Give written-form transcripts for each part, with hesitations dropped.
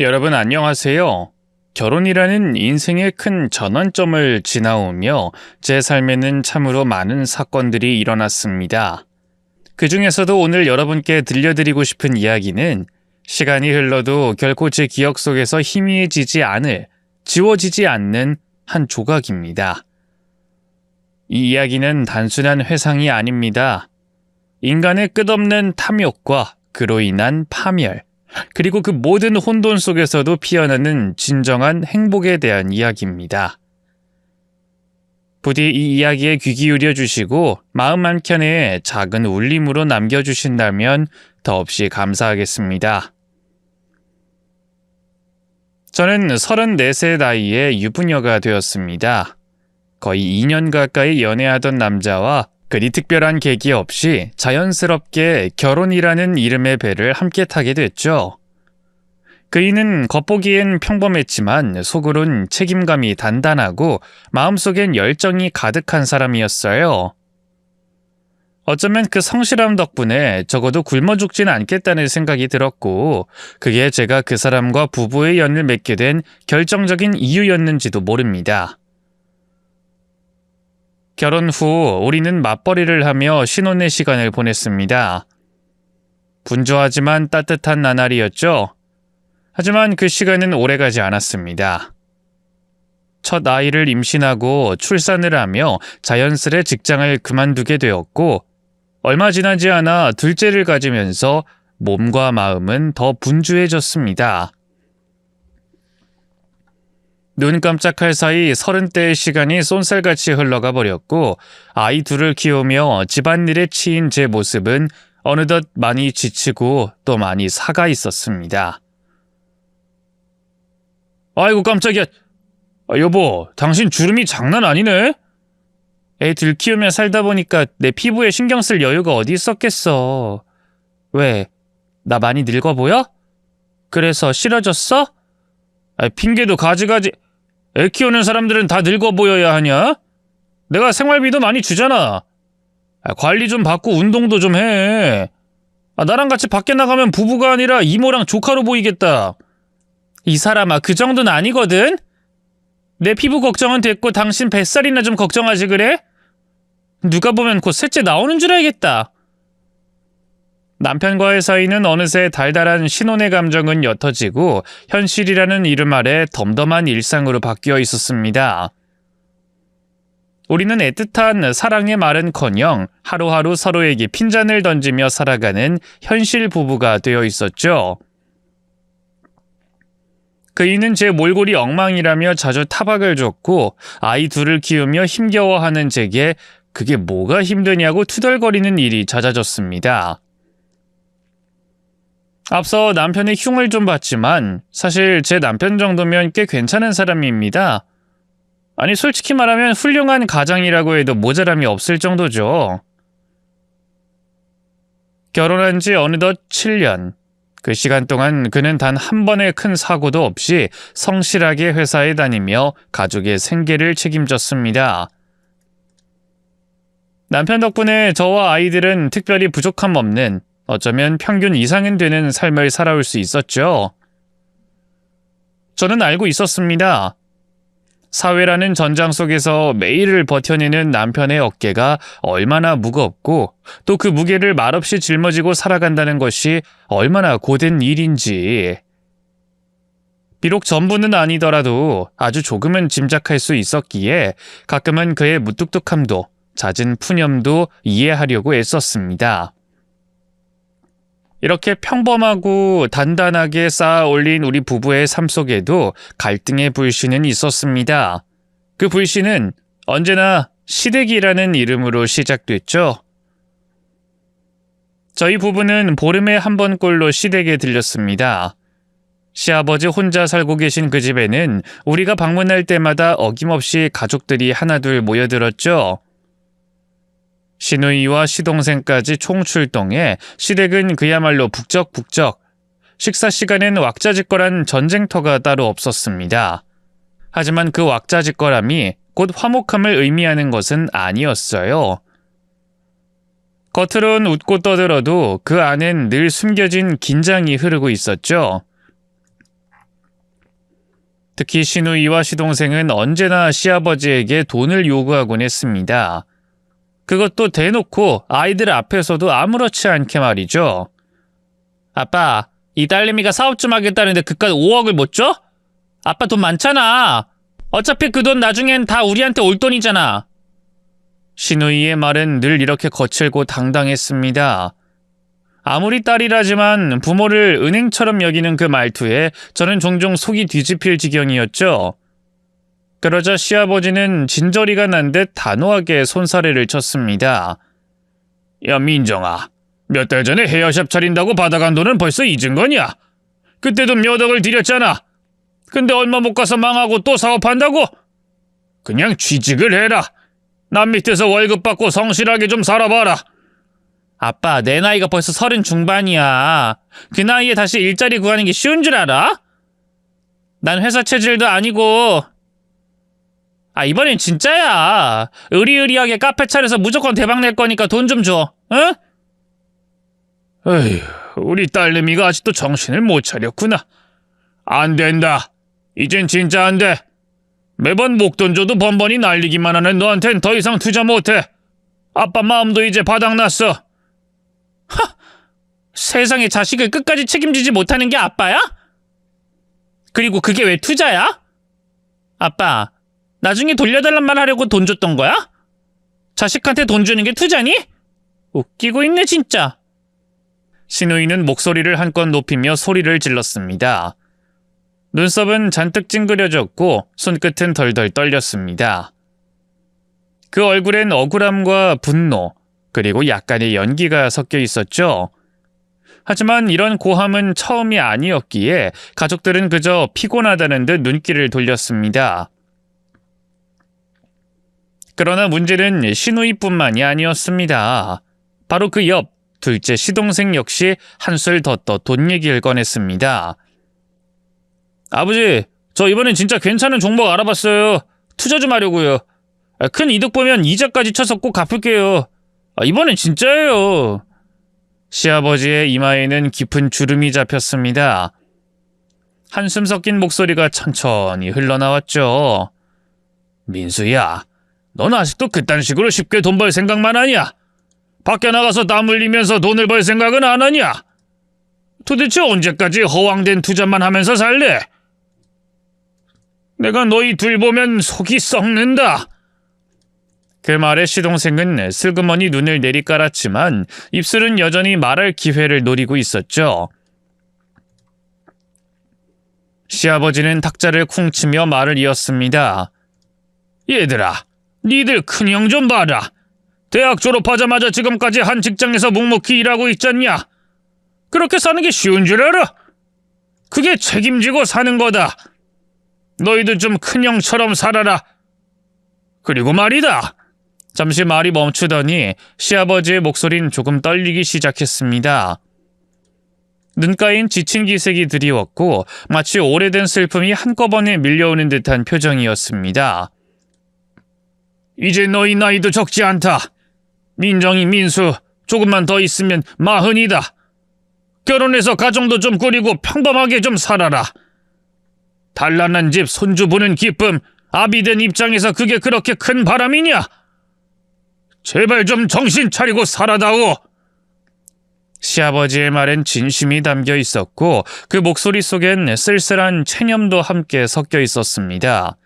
여러분 안녕하세요. 결혼이라는 인생의 큰 전환점을 지나오며 제 삶에는 참으로 많은 사건들이 일어났습니다. 그 중에서도 오늘 여러분께 들려드리고 싶은 이야기는 시간이 흘러도 결코 제 기억 속에서 희미해지지 않을, 지워지지 않는 한 조각입니다. 이 이야기는 단순한 회상이 아닙니다. 인간의 끝없는 탐욕과 그로 인한 파멸, 그리고 그 모든 혼돈 속에서도 피어나는 진정한 행복에 대한 이야기입니다. 부디 이 이야기에 귀 기울여 주시고 마음 한켠에 작은 울림으로 남겨주신다면 더없이 감사하겠습니다. 저는 34세 나이에 유부녀가 되었습니다. 거의 2년 가까이 연애하던 남자와 그리 특별한 계기 없이 자연스럽게 결혼이라는 이름의 배를 함께 타게 됐죠. 그이는 겉보기엔 평범했지만 속으론 책임감이 단단하고 마음속엔 열정이 가득한 사람이었어요. 어쩌면 그 성실함 덕분에 적어도 굶어 죽진 않겠다는 생각이 들었고 그게 제가 그 사람과 부부의 연을 맺게 된 결정적인 이유였는지도 모릅니다. 결혼 후 우리는 맞벌이를 하며 신혼의 시간을 보냈습니다. 분주하지만 따뜻한 나날이었죠. 하지만 그 시간은 오래가지 않았습니다. 첫 아이를 임신하고 출산을 하며 자연스레 직장을 그만두게 되었고 얼마 지나지 않아 둘째를 가지면서 몸과 마음은 더 분주해졌습니다. 눈 깜짝할 사이 30대의 시간이 쏜살같이 흘러가 버렸고 아이 둘을 키우며 집안일에 치인 제 모습은 어느덧 많이 지치고 또 많이 사가 있었습니다. 아이고 깜짝이야. 여보, 당신 주름이 장난 아니네? 애 둘 키우며 살다 보니까 내 피부에 신경 쓸 여유가 어디 있었겠어. 왜? 나 많이 늙어 보여? 그래서 싫어졌어? 핑계도 가지가지. 애 키우는 사람들은 다 늙어 보여야 하냐? 내가 생활비도 많이 주잖아. 관리 좀 받고 운동도 좀 해. 나랑 같이 밖에 나가면 부부가 아니라 이모랑 조카로 보이겠다. 이 사람아, 그 정도는 아니거든? 내 피부 걱정은 됐고 당신 뱃살이나 좀 걱정하지 그래? 누가 보면 곧 셋째 나오는 줄 알겠다. 남편과의 사이는 어느새 달달한 신혼의 감정은 옅어지고 현실이라는 이름 아래 덤덤한 일상으로 바뀌어 있었습니다. 우리는 애틋한 사랑의 말은커녕 하루하루 서로에게 핀잔을 던지며 살아가는 현실 부부가 되어 있었죠. 그이는 제 몰골이 엉망이라며 자주 타박을 줬고 아이 둘을 키우며 힘겨워하는 제게 그게 뭐가 힘드냐고 투덜거리는 일이 잦아졌습니다. 앞서 남편의 흉을 좀 봤지만 사실 제 남편 정도면 꽤 괜찮은 사람입니다. 아니 솔직히 말하면 훌륭한 가장이라고 해도 모자람이 없을 정도죠. 결혼한 지 어느덧 7년. 그 시간 동안 그는 단 한 번의 큰 사고도 없이 성실하게 회사에 다니며 가족의 생계를 책임졌습니다. 남편 덕분에 저와 아이들은 특별히 부족함 없는 어쩌면 평균 이상은 되는 삶을 살아올 수 있었죠. 저는 알고 있었습니다. 사회라는 전장 속에서 매일을 버텨내는 남편의 어깨가 얼마나 무겁고 또 그 무게를 말없이 짊어지고 살아간다는 것이 얼마나 고된 일인지. 비록 전부는 아니더라도 아주 조금은 짐작할 수 있었기에 가끔은 그의 무뚝뚝함도 잦은 푸념도 이해하려고 애썼습니다. 이렇게 평범하고 단단하게 쌓아 올린 우리 부부의 삶 속에도 갈등의 불씨는 있었습니다. 그 불씨는 언제나 시댁이라는 이름으로 시작됐죠. 저희 부부는 보름에 한 번꼴로 시댁에 들렸습니다. 시아버지 혼자 살고 계신 그 집에는 우리가 방문할 때마다 어김없이 가족들이 하나둘 모여들었죠. 시누이와 시동생까지 총출동해 시댁은 그야말로 북적북적. 식사 시간엔 왁자지껄한 전쟁터가 따로 없었습니다. 하지만 그 왁자지껄함이 곧 화목함을 의미하는 것은 아니었어요. 겉으론 웃고 떠들어도 그 안엔 늘 숨겨진 긴장이 흐르고 있었죠. 특히 시누이와 시동생은 언제나 시아버지에게 돈을 요구하곤 했습니다. 그것도 대놓고 아이들 앞에서도 아무렇지 않게 말이죠. 아빠, 이 딸내미가 사업 좀 하겠다는데 그깟 5억을 못 줘? 아빠 돈 많잖아. 어차피 그 돈 나중엔 다 우리한테 올 돈이잖아. 시누이의 말은 늘 이렇게 거칠고 당당했습니다. 아무리 딸이라지만 부모를 은행처럼 여기는 그 말투에 저는 종종 속이 뒤집힐 지경이었죠. 그러자 시아버지는 진저리가 난 듯 단호하게 손사래를 쳤습니다. 야, 민정아. 몇 달 전에 헤어샵 차린다고 받아간 돈은 벌써 잊은 거냐? 그때도 몇 억을 들였잖아. 근데 얼마 못 가서 망하고 또 사업한다고? 그냥 취직을 해라. 남 밑에서 월급 받고 성실하게 좀 살아봐라. 아빠, 내 나이가 벌써 30 중반이야. 그 나이에 다시 일자리 구하는 게 쉬운 줄 알아? 난 회사 체질도 아니고. 이번엔 진짜야. 의리의리하게 카페 차려서 무조건 대박 낼 거니까 돈 좀 줘. 응? 에휴, 우리 딸내미가 아직도 정신을 못 차렸구나. 안 된다. 이젠 진짜 안 돼. 매번 목돈 줘도 번번이 날리기만 하는 너한텐 더 이상 투자 못해. 아빠 마음도 이제 바닥났어. 세상에, 자식을 끝까지 책임지지 못하는 게 아빠야? 그리고 그게 왜 투자야? 아빠, 나중에 돌려달란 말 하려고 돈 줬던 거야? 자식한테 돈 주는 게 투자니? 웃기고 있네 진짜. 시누이는 목소리를 한껏 높이며 소리를 질렀습니다. 눈썹은 잔뜩 찡그려졌고 손끝은 덜덜 떨렸습니다. 그 얼굴엔 억울함과 분노, 그리고 약간의 연기가 섞여 있었죠. 하지만 이런 고함은 처음이 아니었기에 가족들은 그저 피곤하다는 듯 눈길을 돌렸습니다. 그러나 문제는 시누이뿐만이 아니었습니다. 바로 그 옆 둘째 시동생 역시 한술 더 떠 돈 얘기를 꺼냈습니다. 아버지, 저 이번엔 진짜 괜찮은 종목 알아봤어요. 투자 좀 하려고요. 큰 이득 보면 이자까지 쳐서 꼭 갚을게요. 이번엔 진짜예요. 시아버지의 이마에는 깊은 주름이 잡혔습니다. 한숨 섞인 목소리가 천천히 흘러나왔죠. 민수야, 넌 아직도 그딴 식으로 쉽게 돈 벌 생각만 하냐? 밖에 나가서 땀 흘리면서 돈을 벌 생각은 안 하냐? 도대체 언제까지 허황된 투자만 하면서 살래? 내가 너희 둘 보면 속이 썩는다. 그 말에 시동생은 슬그머니 눈을 내리깔았지만 입술은 여전히 말할 기회를 노리고 있었죠. 시아버지는 탁자를 쿵 치며 말을 이었습니다. 얘들아, 니들 큰형 좀 봐라. 대학 졸업하자마자 지금까지 한 직장에서 묵묵히 일하고 있잖냐? 그렇게 사는 게 쉬운 줄 알아? 그게 책임지고 사는 거다. 너희도 좀 큰형처럼 살아라. 그리고 말이다. 잠시 말이 멈추더니 시아버지의 목소리는 조금 떨리기 시작했습니다. 눈가엔 지친 기색이 드리웠고 마치 오래된 슬픔이 한꺼번에 밀려오는 듯한 표정이었습니다. 이제 너희 나이도 적지 않다. 민정이, 민수, 조금만 더 있으면 40이다. 결혼해서 가정도 좀 꾸리고 평범하게 좀 살아라. 단란한 집 손주 보는 기쁨, 아비된 입장에서 그게 그렇게 큰 바람이냐? 제발 좀 정신 차리고 살아다오. 시아버지의 말엔 진심이 담겨 있었고 그 목소리 속엔 쓸쓸한 체념도 함께 섞여 있었습니다.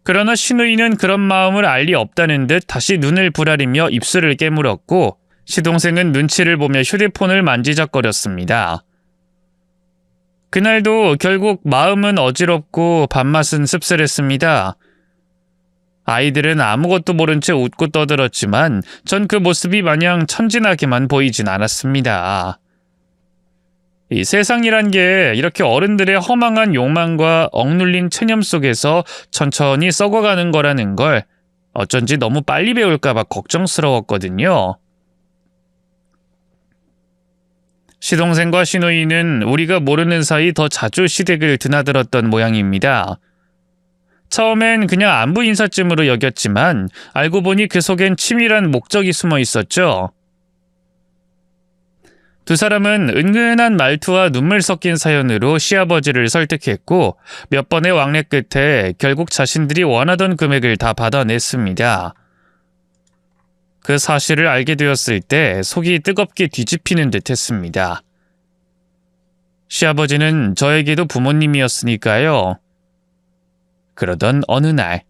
그러나 시누이는 그런 마음을 알 리 없다는 듯 다시 눈을 부라리며 입술을 깨물었고 시동생은 눈치를 보며 휴대폰을 만지작거렸습니다. 그날도 결국 마음은 어지럽고 밥맛은 씁쓸했습니다. 아이들은 아무것도 모른 채 웃고 떠들었지만 전 그 모습이 마냥 천진하게만 보이진 않았습니다. 이 세상이란 게 이렇게 어른들의 허망한 욕망과 억눌린 체념 속에서 천천히 썩어가는 거라는 걸 어쩐지 너무 빨리 배울까봐 걱정스러웠거든요. 시동생과 시누이는 우리가 모르는 사이 더 자주 시댁을 드나들었던 모양입니다. 처음엔 그냥 안부 인사쯤으로 여겼지만 알고 보니 그 속엔 치밀한 목적이 숨어 있었죠. 두 사람은 은근한 말투와 눈물 섞인 사연으로 시아버지를 설득했고 몇 번의 왕래 끝에 결국 자신들이 원하던 금액을 다 받아냈습니다. 그 사실을 알게 되었을 때 속이 뜨겁게 뒤집히는 듯 했습니다. 시아버지는 저에게도 부모님이었으니까요. 그러던 어느 날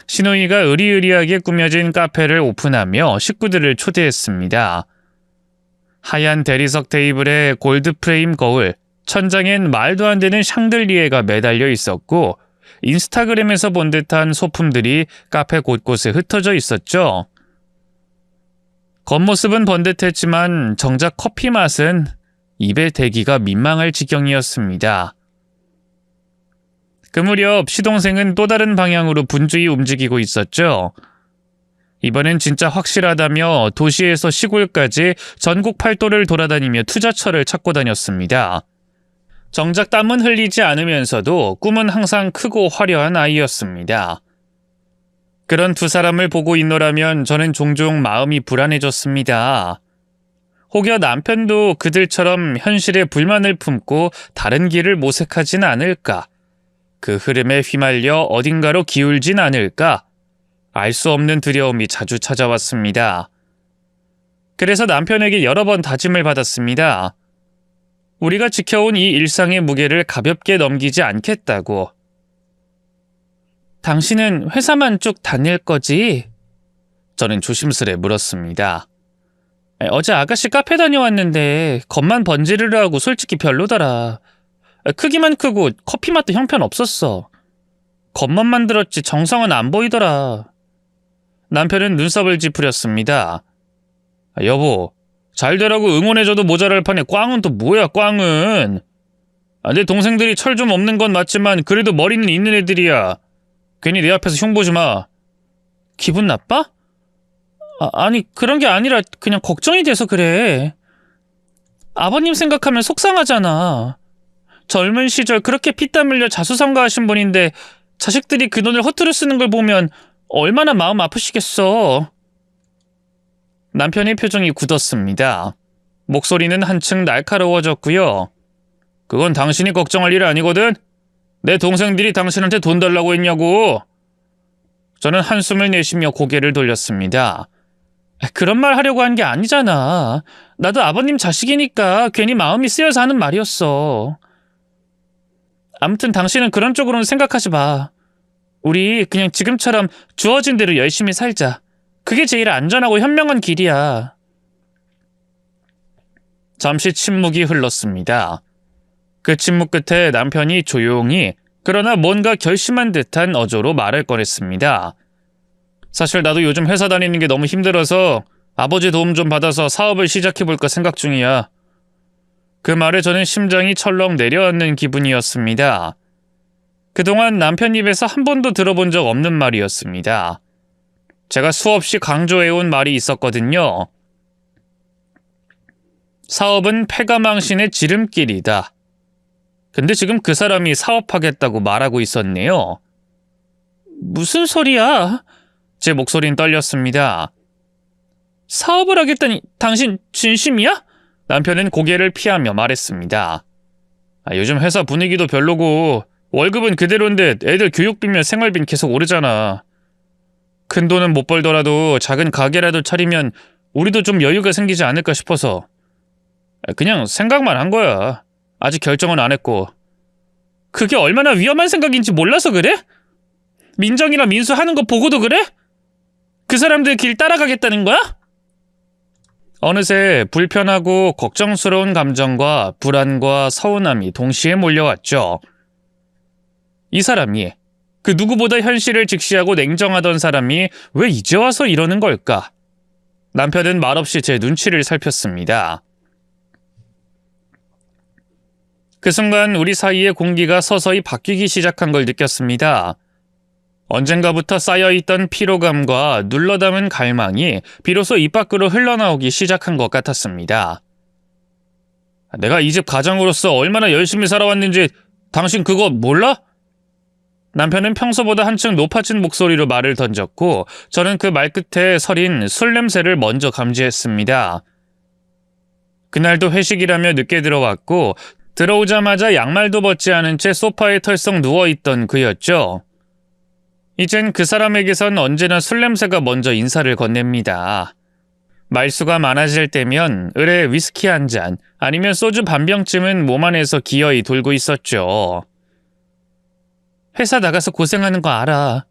신우이가 의리의리하게 꾸며진 카페를 오픈하며 식구들을 초대했습니다. 하얀 대리석 테이블에 골드 프레임 거울, 천장엔 말도 안 되는 샹들리에가 매달려 있었고 인스타그램에서 본 듯한 소품들이 카페 곳곳에 흩어져 있었죠. 겉모습은 번듯했지만 정작 커피 맛은 입에 대기가 민망할 지경이었습니다. 그 무렵 시동생은 또 다른 방향으로 분주히 움직이고 있었죠. 이번엔 진짜 확실하다며 도시에서 시골까지 전국 팔도를 돌아다니며 투자처를 찾고 다녔습니다. 정작 땀은 흘리지 않으면서도 꿈은 항상 크고 화려한 아이였습니다. 그런 두 사람을 보고 있노라면 저는 종종 마음이 불안해졌습니다. 혹여 남편도 그들처럼 현실에 불만을 품고 다른 길을 모색하진 않을까? 그 흐름에 휘말려 어딘가로 기울진 않을까? 알 수 없는 두려움이 자주 찾아왔습니다. 그래서 남편에게 여러 번 다짐을 받았습니다. 우리가 지켜온 이 일상의 무게를 가볍게 넘기지 않겠다고. 당신은 회사만 쭉 다닐 거지? 저는 조심스레 물었습니다. 어제 아가씨 카페 다녀왔는데 겉만 번지르르하고 솔직히 별로더라. 크기만 크고 커피 맛도 형편없었어. 겉만 만들었지 정성은 안 보이더라. 남편은 눈썹을 찌푸렸습니다. 여보, 잘 되라고 응원해줘도 모자랄 판에 꽝은 또 뭐야, 꽝은. 내 동생들이 철 좀 없는 건 맞지만 그래도 머리는 있는 애들이야. 괜히 내 앞에서 흉보지 마. 기분 나빠? 아니 그런 게 아니라 그냥 걱정이 돼서 그래. 아버님 생각하면 속상하잖아. 젊은 시절 그렇게 피땀 흘려 자수성가하신 분인데 자식들이 그 돈을 허투루 쓰는 걸 보면 얼마나 마음 아프시겠어. 남편의 표정이 굳었습니다. 목소리는 한층 날카로워졌고요. 그건 당신이 걱정할 일 아니거든? 내 동생들이 당신한테 돈 달라고 했냐고. 저는 한숨을 내쉬며 고개를 돌렸습니다. 그런 말 하려고 한 게 아니잖아. 나도 아버님 자식이니까 괜히 마음이 쓰여서 하는 말이었어. 아무튼 당신은 그런 쪽으로는 생각하지 마. 우리 그냥 지금처럼 주어진 대로 열심히 살자. 그게 제일 안전하고 현명한 길이야. 잠시 침묵이 흘렀습니다. 그 침묵 끝에 남편이 조용히 그러나 뭔가 결심한 듯한 어조로 말을 꺼냈습니다. 사실 나도 요즘 회사 다니는 게 너무 힘들어서 아버지 도움 좀 받아서 사업을 시작해볼까 생각 중이야. 그 말에 저는 심장이 철렁 내려앉는 기분이었습니다. 그동안 남편 입에서 한 번도 들어본 적 없는 말이었습니다. 제가 수없이 강조해온 말이 있었거든요. 사업은 패가망신의 지름길이다. 근데 지금 그 사람이 사업하겠다고 말하고 있었네요. 무슨 소리야? 제 목소리는 떨렸습니다. 사업을 하겠다니 당신 진심이야? 남편은 고개를 피하며 말했습니다. 요즘 회사 분위기도 별로고 월급은 그대로인데 애들 교육비며 생활비는 계속 오르잖아. 큰 돈은 못 벌더라도 작은 가게라도 차리면 우리도 좀 여유가 생기지 않을까 싶어서. 그냥 생각만 한 거야. 아직 결정은 안 했고. 그게 얼마나 위험한 생각인지 몰라서 그래? 민정이랑 민수 하는 거 보고도 그래? 그 사람들 길 따라가겠다는 거야? 어느새 불편하고 걱정스러운 감정과 불안과 서운함이 동시에 몰려왔죠. 이 사람이, 그 누구보다 현실을 직시하고 냉정하던 사람이 왜 이제 와서 이러는 걸까? 남편은 말없이 제 눈치를 살폈습니다. 그 순간 우리 사이의 공기가 서서히 바뀌기 시작한 걸 느꼈습니다. 언젠가부터 쌓여있던 피로감과 눌러담은 갈망이 비로소 입 밖으로 흘러나오기 시작한 것 같았습니다. 내가 이 집 가장으로서 얼마나 열심히 살아왔는지 당신 그거 몰라? 남편은 평소보다 한층 높아진 목소리로 말을 던졌고 저는 그 말끝에 서린 술 냄새를 먼저 감지했습니다. 그날도 회식이라며 늦게 들어왔고 들어오자마자 양말도 벗지 않은 채 소파에 털썩 누워있던 그였죠. 이젠 그 사람에게선 언제나 술 냄새가 먼저 인사를 건넵니다. 말수가 많아질 때면 을에 위스키 한 잔 아니면 소주 반 병쯤은 몸 안에서 기어이 돌고 있었죠. 회사 나가서 고생하는 거 알아.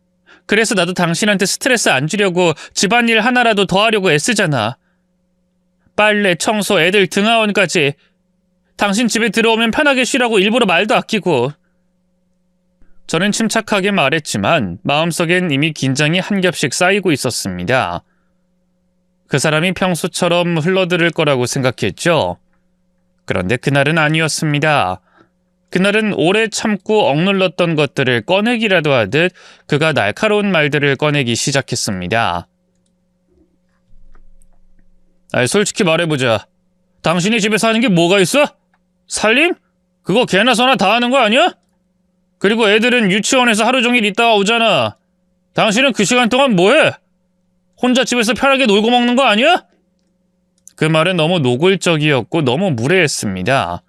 그래서 나도 당신한테 스트레스 안 주려고 집안일 하나라도 더 하려고 애쓰잖아. 빨래, 청소, 애들 등하원까지. 당신 집에 들어오면 편하게 쉬라고 일부러 말도 아끼고. 저는 침착하게 말했지만 마음속엔 이미 긴장이 한 겹씩 쌓이고 있었습니다. 그 사람이 평소처럼 흘러들을 거라고 생각했죠. 그런데 그날은 아니었습니다. 그날은 오래 참고 억눌렀던 것들을 꺼내기라도 하듯 그가 날카로운 말들을 꺼내기 시작했습니다. 솔직히 말해보자. 당신이 집에서 하는 게 뭐가 있어? 살림? 그거 개나 소나 다 하는 거 아니야? 그리고 애들은 유치원에서 하루 종일 있다가 오잖아. 당신은 그 시간 동안 뭐해? 혼자 집에서 편하게 놀고 먹는 거 아니야? 그 말은 너무 노골적이었고 너무 무례했습니다.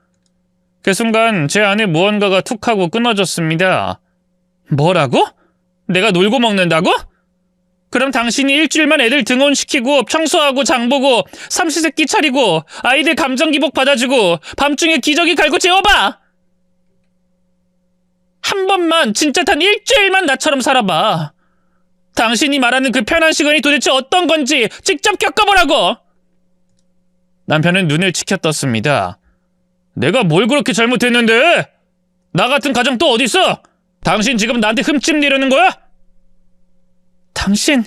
그 순간 제 안에 무언가가 툭 하고 끊어졌습니다. 뭐라고? 내가 놀고 먹는다고? 그럼 당신이 일주일만 애들 등원시키고 청소하고 장보고 삼시세끼 차리고 아이들 감정기복 받아주고 밤중에 기저귀 갈고 재워봐! 한 번만 진짜 단 일주일만 나처럼 살아봐. 당신이 말하는 그 편한 시간이 도대체 어떤 건지 직접 겪어보라고! 남편은 눈을 치켜떴습니다. 내가 뭘 그렇게 잘못했는데? 나 같은 가정 또 어딨어? 당신 지금 나한테 흠집 내려는 거야? 당신,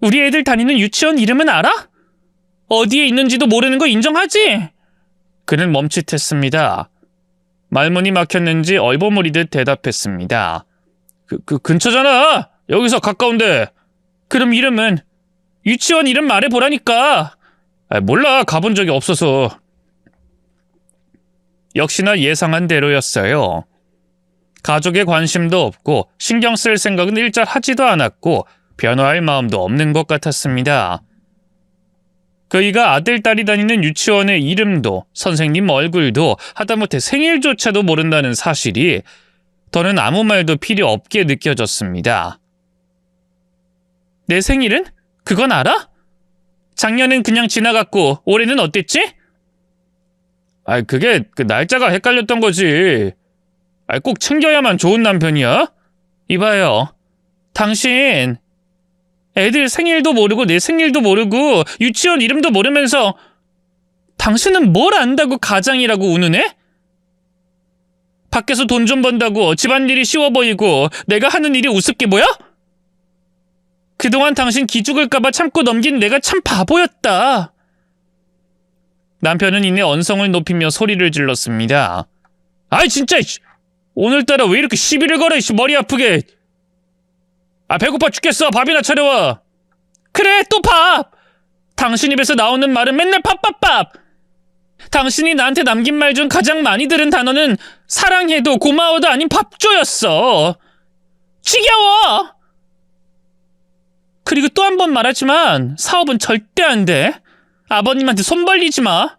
우리 애들 다니는 유치원 이름은 알아? 어디에 있는지도 모르는 거 인정하지? 그는 멈칫했습니다. 말문이 막혔는지 얼버무리듯 대답했습니다. 그 근처잖아. 여기서 가까운데. 그럼 이름은? 유치원 이름 말해보라니까. 몰라. 가본 적이 없어서. 역시나 예상한 대로였어요. 가족의 관심도 없고 신경 쓸 생각은 일절 하지도 않았고 변화할 마음도 없는 것 같았습니다. 그이가 아들, 딸이 다니는 유치원의 이름도 선생님 얼굴도 하다못해 생일조차도 모른다는 사실이 더는 아무 말도 필요 없게 느껴졌습니다. 내 생일은? 그건 알아? 작년은 그냥 지나갔고 올해는 어땠지? 그게 날짜가 헷갈렸던 거지. 꼭 챙겨야만 좋은 남편이야? 이봐요. 당신 애들 생일도 모르고 내 생일도 모르고 유치원 이름도 모르면서 당신은 뭘 안다고 가장이라고 우는애? 밖에서 돈 좀 번다고 집안일이 쉬워 보이고 내가 하는 일이 우습게 보여? 그동안 당신 기죽을까봐 참고 넘긴 내가 참 바보였다. 남편은 이내 언성을 높이며 소리를 질렀습니다. 진짜 오늘따라 왜 이렇게 시비를 걸어 머리 아프게. 배고파 죽겠어. 밥이나 차려와. 그래, 또 밥. 당신 입에서 나오는 말은 맨날 밥. 당신이 나한테 남긴 말 중 가장 많이 들은 단어는 사랑해도 고마워도 아닌 밥줘였어. 지겨워. 그리고 또 한 번 말하지만 사업은 절대 안 돼. 아버님한테 손 벌리지 마.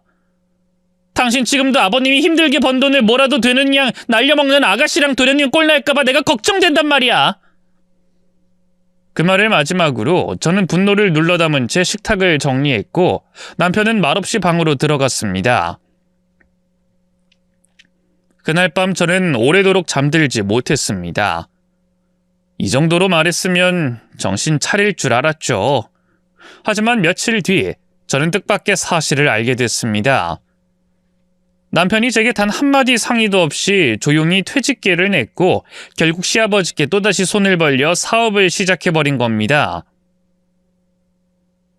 당신 지금도 아버님이 힘들게 번 돈을 뭐라도 되는 양 날려먹는 아가씨랑 도련님 꼴날까봐 내가 걱정된단 말이야. 그 말을 마지막으로 저는 분노를 눌러 담은 채 식탁을 정리했고 남편은 말없이 방으로 들어갔습니다. 그날 밤 저는 오래도록 잠들지 못했습니다. 이 정도로 말했으면 정신 차릴 줄 알았죠. 하지만 며칠 뒤 저는 뜻밖의 사실을 알게 됐습니다. 남편이 제게 단 한마디 상의도 없이 조용히 퇴직계를 냈고 결국 시아버지께 또다시 손을 벌려 사업을 시작해버린 겁니다.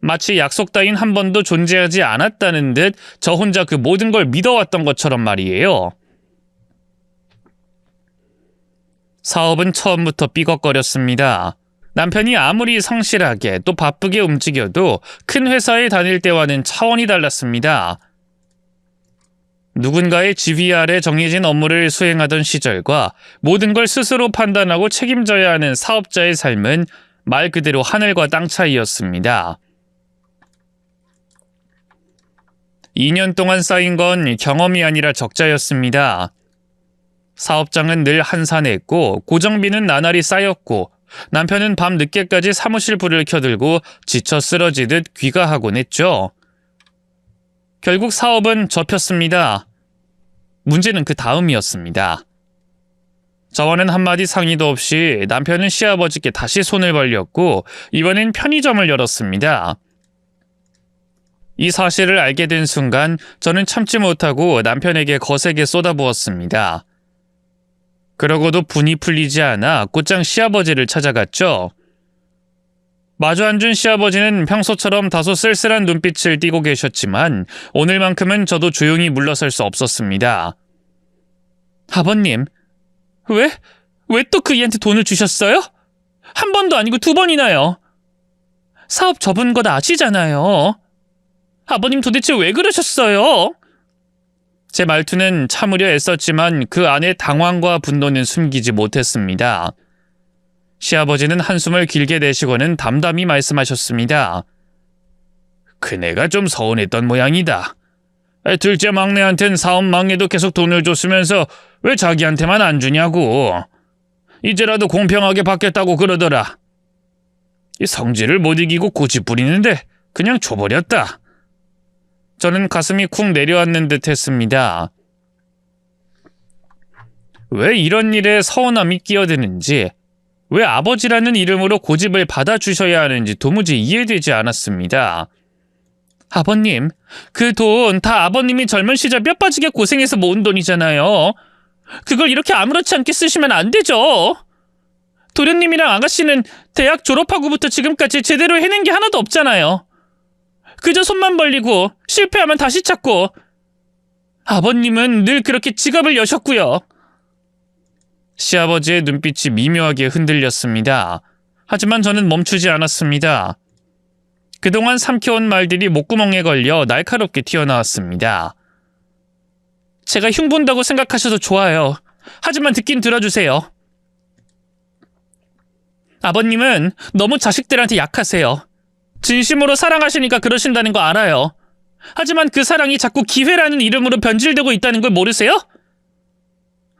마치 약속 따윈 한 번도 존재하지 않았다는 듯 저 혼자 그 모든 걸 믿어왔던 것처럼 말이에요. 사업은 처음부터 삐걱거렸습니다. 남편이 아무리 성실하게 또 바쁘게 움직여도 큰 회사에 다닐 때와는 차원이 달랐습니다. 누군가의 지휘 아래 정해진 업무를 수행하던 시절과 모든 걸 스스로 판단하고 책임져야 하는 사업자의 삶은 말 그대로 하늘과 땅 차이였습니다. 2년 동안 쌓인 건 경험이 아니라 적자였습니다. 사업장은 늘 한산했고 고정비는 나날이 쌓였고 남편은 밤 늦게까지 사무실 불을 켜들고 지쳐 쓰러지듯 귀가하곤 했죠. 결국 사업은 접혔습니다. 문제는 그 다음이었습니다. 저와는 한마디 상의도 없이 남편은 시아버지께 다시 손을 벌렸고 이번엔 편의점을 열었습니다. 이 사실을 알게 된 순간 저는 참지 못하고 남편에게 거세게 쏟아부었습니다. 그러고도 분이 풀리지 않아 곧장 시아버지를 찾아갔죠. 마주 앉은 시아버지는 평소처럼 다소 쓸쓸한 눈빛을 띠고 계셨지만 오늘만큼은 저도 조용히 물러설 수 없었습니다. 아버님, 왜 또 그 이한테 돈을 주셨어요? 한 번도 아니고 2번이나요. 사업 접은 거 다 아시잖아요. 아버님 도대체 왜 그러셨어요? 제 말투는 참으려 애썼지만 그 안에 당황과 분노는 숨기지 못했습니다. 시아버지는 한숨을 길게 내쉬고는 담담히 말씀하셨습니다. 그네가 좀 서운했던 모양이다. 둘째 막내한텐 사업 막내도 계속 돈을 줬으면서 왜 자기한테만 안 주냐고. 이제라도 공평하게 받겠다고 그러더라. 이 성질을 못 이기고 고집 부리는데 그냥 줘버렸다. 저는 가슴이 쿵 내려앉는 듯 했습니다. 왜 이런 일에 서운함이 끼어드는지, 왜 아버지라는 이름으로 고집을 받아주셔야 하는지 도무지 이해되지 않았습니다. 아버님, 그 돈 다 아버님이 젊은 시절 뼈 빠지게 고생해서 모은 돈이잖아요. 그걸 이렇게 아무렇지 않게 쓰시면 안 되죠. 도련님이랑 아가씨는 대학 졸업하고부터 지금까지 제대로 해낸 게 하나도 없잖아요. 그저 손만 벌리고 실패하면 다시 찾고. 아버님은 늘 그렇게 지갑을 여셨고요. 시아버지의 눈빛이 미묘하게 흔들렸습니다. 하지만 저는 멈추지 않았습니다. 그동안 삼켜온 말들이 목구멍에 걸려 날카롭게 튀어나왔습니다. 제가 흉본다고 생각하셔도 좋아요. 하지만 듣긴 들어주세요. 아버님은 너무 자식들한테 약하세요. 진심으로 사랑하시니까 그러신다는 거 알아요. 하지만 그 사랑이 자꾸 기회라는 이름으로 변질되고 있다는 걸 모르세요?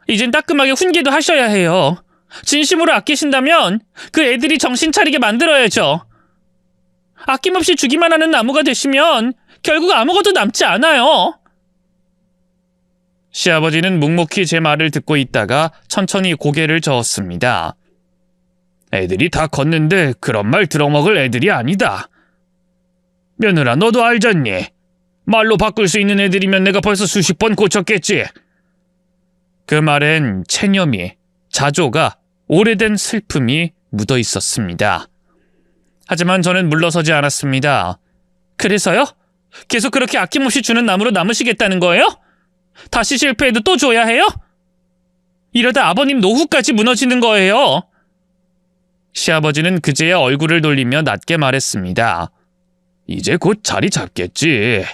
이젠 따끔하게 훈계도 하셔야 해요. 진심으로 아끼신다면 그 애들이 정신 차리게 만들어야죠. 아낌없이 주기만 하는 나무가 되시면 결국 아무것도 남지 않아요. 시아버지는 묵묵히 제 말을 듣고 있다가 천천히 고개를 저었습니다. 애들이 다 컸는데 그런 말 들어먹을 애들이 아니다. 며느라, 너도 알잖니? 말로 바꿀 수 있는 애들이면 내가 벌써 수십 번 고쳤겠지. 그 말엔 체념이, 자조가, 오래된 슬픔이 묻어 있었습니다. 하지만 저는 물러서지 않았습니다. 그래서요? 계속 그렇게 아낌없이 주는 나무로 남으시겠다는 거예요? 다시 실패해도 또 줘야 해요? 이러다 아버님 노후까지 무너지는 거예요. 시아버지는 그제야 얼굴을 돌리며 낮게 말했습니다. 이제 곧 자리 잡겠지.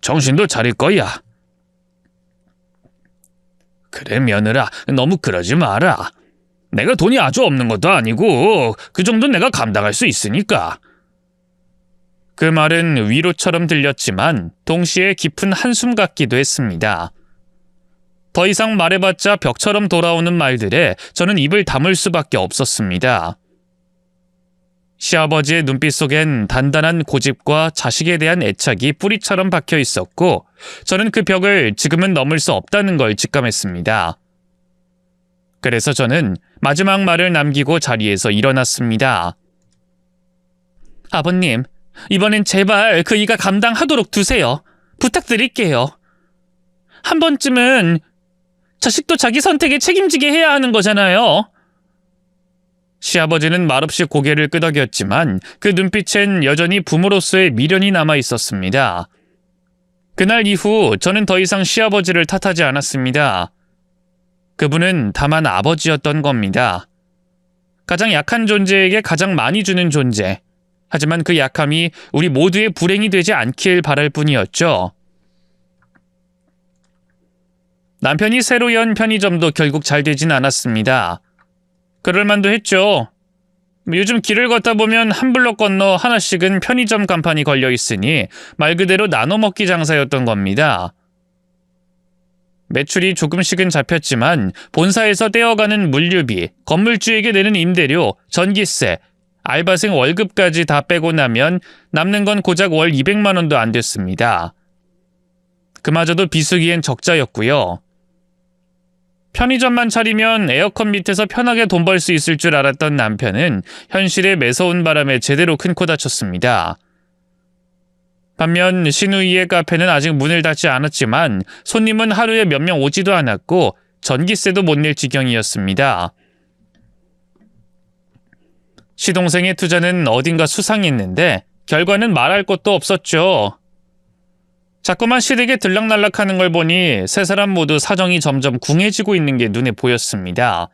정신도 차릴 거야. 그래, 며느라, 너무 그러지 마라. 내가 돈이 아주 없는 것도 아니고 그 정도는 내가 감당할 수 있으니까. 그 말은 위로처럼 들렸지만 동시에 깊은 한숨 같기도 했습니다. 더 이상 말해봤자 벽처럼 돌아오는 말들에 저는 입을 다물 수밖에 없었습니다. 시아버지의 눈빛 속엔 단단한 고집과 자식에 대한 애착이 뿌리처럼 박혀 있었고 저는 그 벽을 지금은 넘을 수 없다는 걸 직감했습니다. 그래서 저는 마지막 말을 남기고 자리에서 일어났습니다. 아버님, 이번엔 제발 그 이가 감당하도록 두세요. 부탁드릴게요. 한 번쯤은 자식도 자기 선택에 책임지게 해야 하는 거잖아요. 시아버지는 말없이 고개를 끄덕였지만 그 눈빛엔 여전히 부모로서의 미련이 남아 있었습니다. 그날 이후 저는 더 이상 시아버지를 탓하지 않았습니다. 그분은 다만 아버지였던 겁니다. 가장 약한 존재에게 가장 많이 주는 존재. 하지만 그 약함이 우리 모두의 불행이 되지 않길 바랄 뿐이었죠. 남편이 새로 연 편의점도 결국 잘 되진 않았습니다. 그럴 만도 했죠. 요즘 길을 걷다 보면 한 블록 건너 하나씩은 편의점 간판이 걸려 있으니 말 그대로 나눠 먹기 장사였던 겁니다. 매출이 조금씩은 잡혔지만 본사에서 떼어가는 물류비, 건물주에게 내는 임대료, 전기세, 알바생 월급까지 다 빼고 나면 남는 건 고작 월 200만 원도 안 됐습니다. 그마저도 비수기엔 적자였고요. 편의점만 차리면 에어컨 밑에서 편하게 돈 벌 수 있을 줄 알았던 남편은 현실에 매서운 바람에 제대로 큰 코 다쳤습니다. 반면 신우이의 카페는 아직 문을 닫지 않았지만 손님은 하루에 몇 명 오지도 않았고 전기세도 못 낼 지경이었습니다. 시동생의 투자는 어딘가 수상했는데 결과는 말할 것도 없었죠. 자꾸만 시댁에 들락날락하는 걸 보니 세 사람 모두 사정이 점점 궁해지고 있는 게 눈에 보였습니다.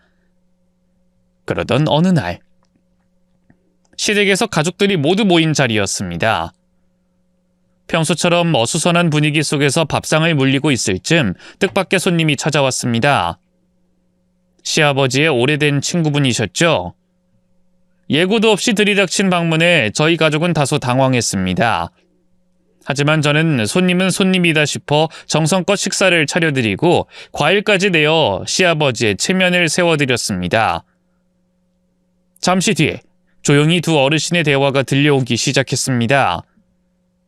그러던 어느 날 시댁에서 가족들이 모두 모인 자리였습니다. 평소처럼 어수선한 분위기 속에서 밥상을 물리고 있을 즈음 뜻밖의 손님이 찾아왔습니다. 시아버지의 오래된 친구분이셨죠. 예고도 없이 들이닥친 방문에 저희 가족은 다소 당황했습니다. 하지만 저는 손님은 손님이다 싶어 정성껏 식사를 차려드리고 과일까지 내어 시아버지의 체면을 세워드렸습니다. 잠시 뒤 조용히 두 어르신의 대화가 들려오기 시작했습니다.